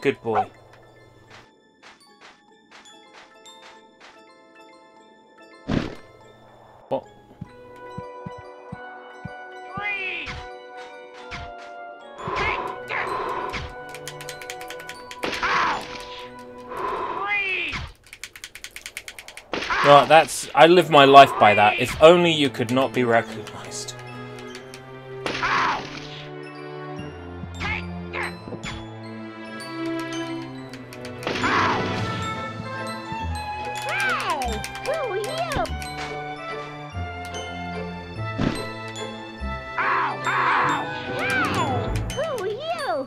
Good boy. What? Right, that's... I live my life by that. If only you could not be recognized. Hey, who are you? Hey, who are you?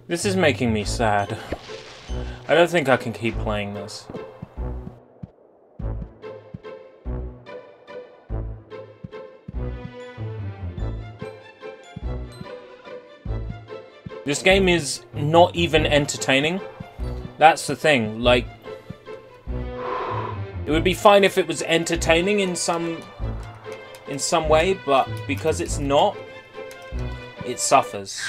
This is making me sad. I don't think I can keep playing this. This game is not even entertaining. That's the thing. Like, it would be fine if it was entertaining in some way, but because it's not, it suffers.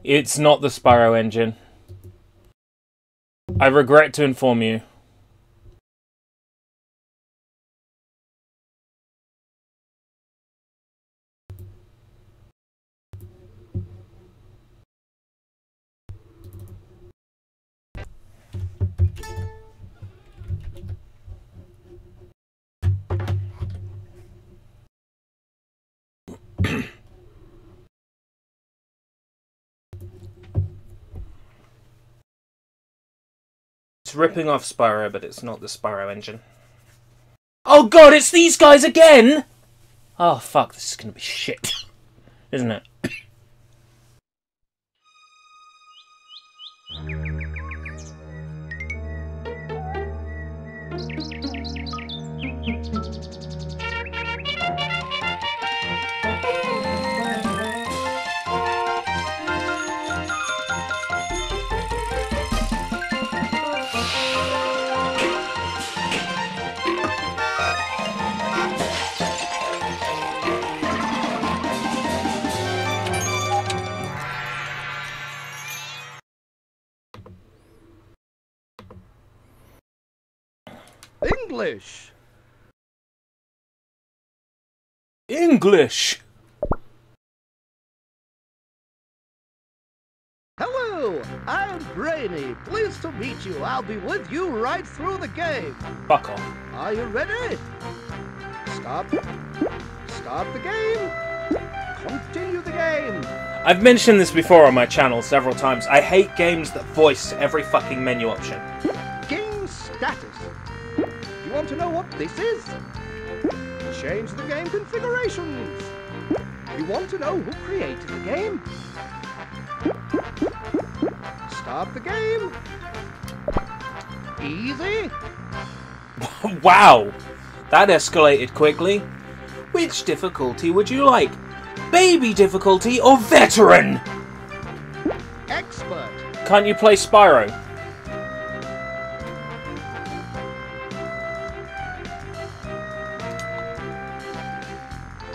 It's not the Spyro engine. I regret to inform you. It's ripping off Spyro, but it's not the Spyro engine. Oh god, it's these guys again! Oh fuck, this is gonna be shit. Isn't it? English! English! Hello, I'm Brainy. Pleased to meet you. I'll be with you right through the game. Fuck off. Are you ready? Stop. Start the game. Continue the game. I've mentioned this before on my channel several times. I hate games that voice every fucking menu option. Game status. You want to know what this is? Change the game configurations. You want to know who created the game? Start the game. Easy. Wow! That escalated quickly. Which difficulty would you like? Baby difficulty or veteran? Expert. Can't you play Spyro?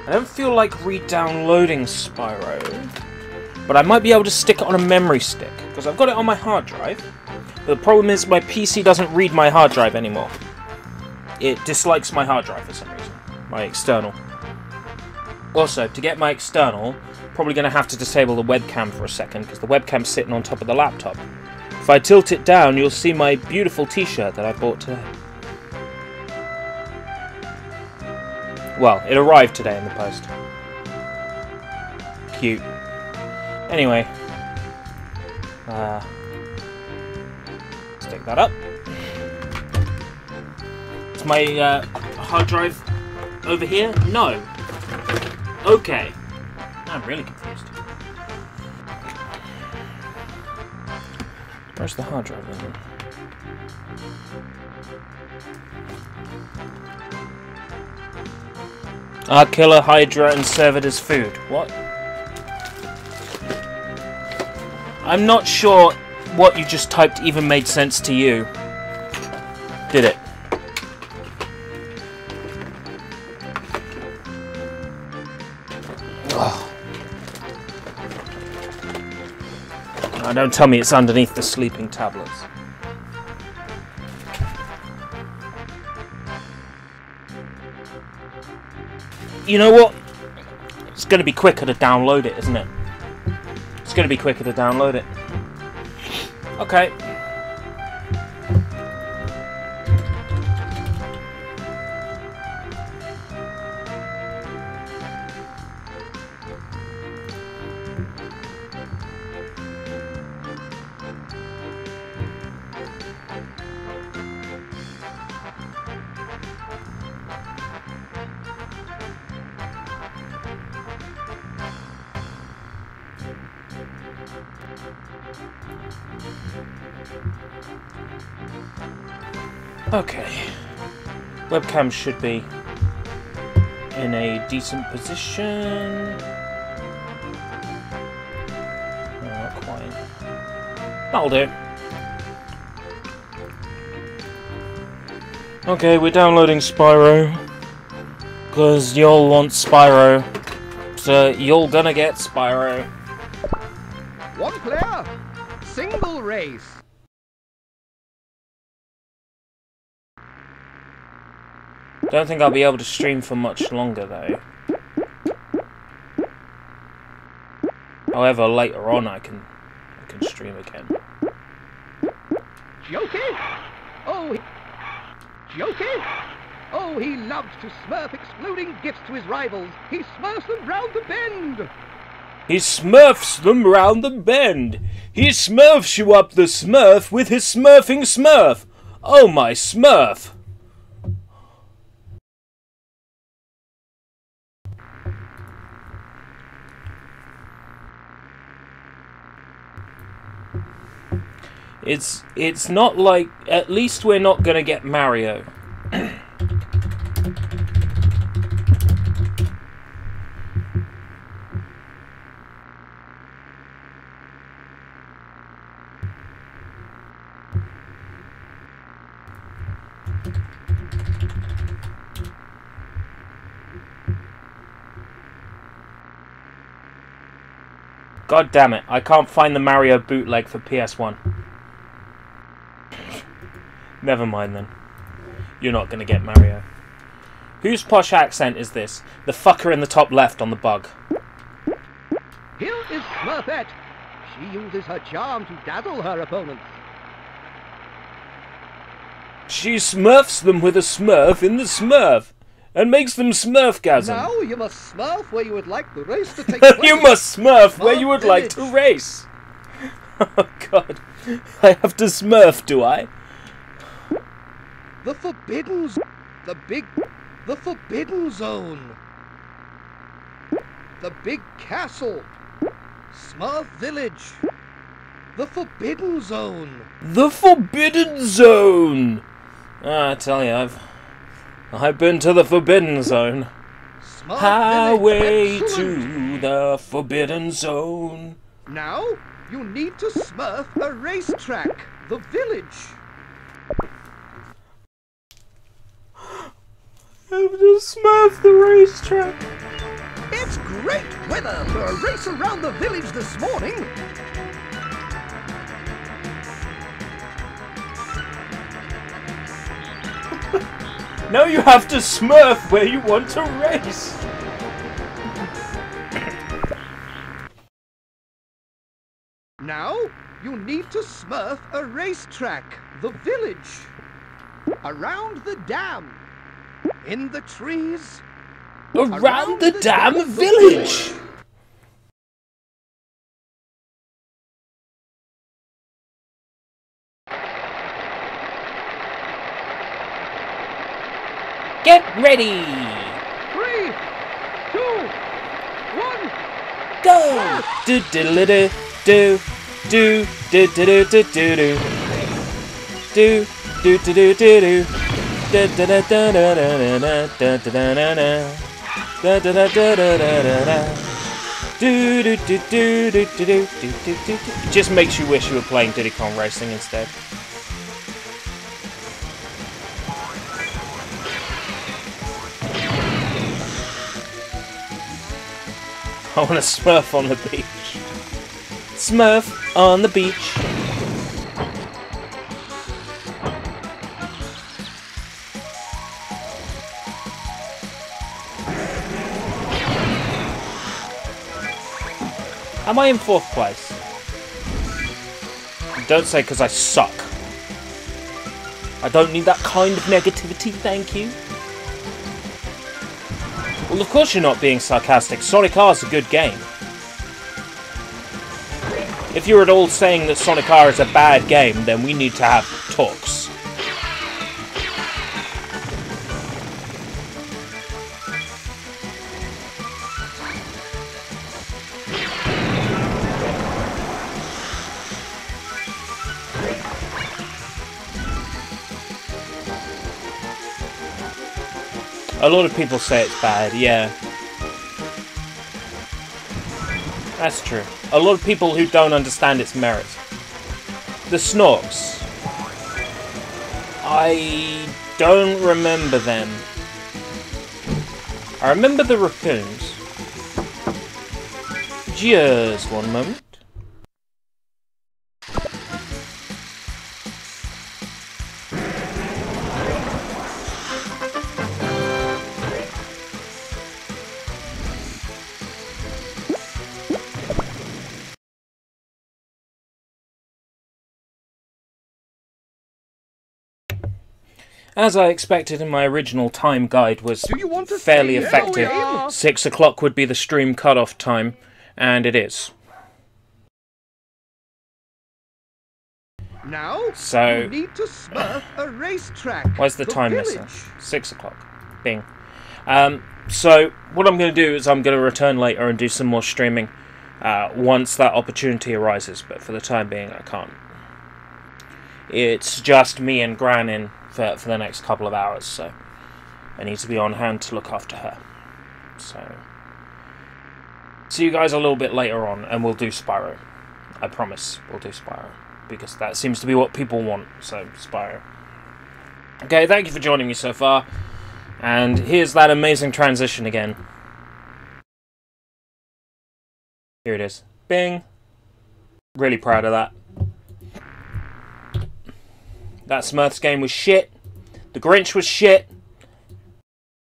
I don't feel like re-downloading Spyro, but I might be able to stick it on a memory stick, because I've got it on my hard drive. But the problem is my PC doesn't read my hard drive anymore. It dislikes my hard drive for some reason, my external. Also, to get my external, probably going to have to disable the webcam for a second, because the webcam's sitting on top of the laptop. If I tilt it down, you'll see my beautiful t-shirt that I bought today. Well, it arrived today in the post. Cute. Anyway. Stick that up. Is my hard drive over here? No. Okay. I'm really confused. Where's the hard drive then? I'll kill a Hydra and serve it as food. What? I'm not sure what you just typed even made sense to you. Did it? Ugh. Now, don't tell me it's underneath the sleeping tablets. You know what? It's going to be quicker to download it, isn't it? It's going to be quicker to download it. Okay. Okay. Webcam should be in a decent position. No, not quite. That'll do. Okay, we're downloading Spyro. Because y'all want Spyro. So you're gonna get Spyro. One player, single race. Don't think I'll be able to stream for much longer though. However, later on I can stream again. Jokey? Jokey? Oh, he loves to smurf exploding gifts to his rivals. He smurfs them round the bend. He smurfs them round the bend. He smurfs you up the smurf with his smurfing smurf. Oh my smurf. It's not like, at least we're not gonna get Mario. God damn it, I can't find the Mario bootleg for PS1. Never mind then. You're not gonna get Mario. Whose posh accent is this? The fucker in the top left on the bug. Here is Smurfette. She uses her charm to dazzle her opponents. She smurfs them with a smurf in the smurf and makes them smurfgasm. Now you must smurf where you would like the race to take place. You must smurf where you would like to race. Oh god. I have to smurf, do I? The Forbidden Zone. The Forbidden Zone. The Big Castle. Smurf Village. The Forbidden Zone. The Forbidden Zone! I tell you, I've been to the Forbidden Zone. Smurf Highway Village. to the Forbidden Zone. Now you need to smurf a racetrack. The village. I have to smurf the racetrack. It's great weather for a race around the village this morning. Now you have to smurf where you want to race. Now you need to smurf a racetrack. The village. Around the dam. In the trees. Around the damn village. Get ready. 3, 2, 1. Go. Do do do do do do do do do do do do do do do do. Da da da da da da da da da da da da da da da da da da. Do do do do do do do do do do. Just makes you wish you were playing Diddy Kong Racing instead. I want to smurf on the beach. Smurf on the beach. Am I in 4th place? Don't say because I suck. I don't need that kind of negativity, thank you. Well, of course you're not being sarcastic. Sonic R is a good game. If you're at all saying that Sonic R is a bad game, then we need to have talks. A lot of people say it's bad, yeah. That's true. A lot of people who don't understand its merits. The Snorks. I don't remember them. I remember the raccoons. Just one moment. As I expected in my original time guide was Do you want to fairly see effective. how we are? 6 o'clock would be the stream cutoff time, and it is. Now, So- you need to smurf a racetrack. Where's the time village. missing? 6 o'clock. Bing. So, what I'm going to do is I'm going to return later and do some more streaming once that opportunity arises, but for the time being I can't. It's just me and Gran in for the next couple of hours, so I need to be on hand to look after her. So, see you guys a little bit later on, and we'll do Spyro. I promise we'll do Spyro, because that seems to be what people want, so Spyro. Okay, thank you for joining me so far, and here's that amazing transition again. Here it is. Bing! Really proud of that. That Smurfs game was shit. The Grinch was shit.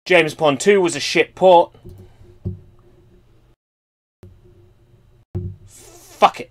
James Bond 2 was a shit port. Fuck it.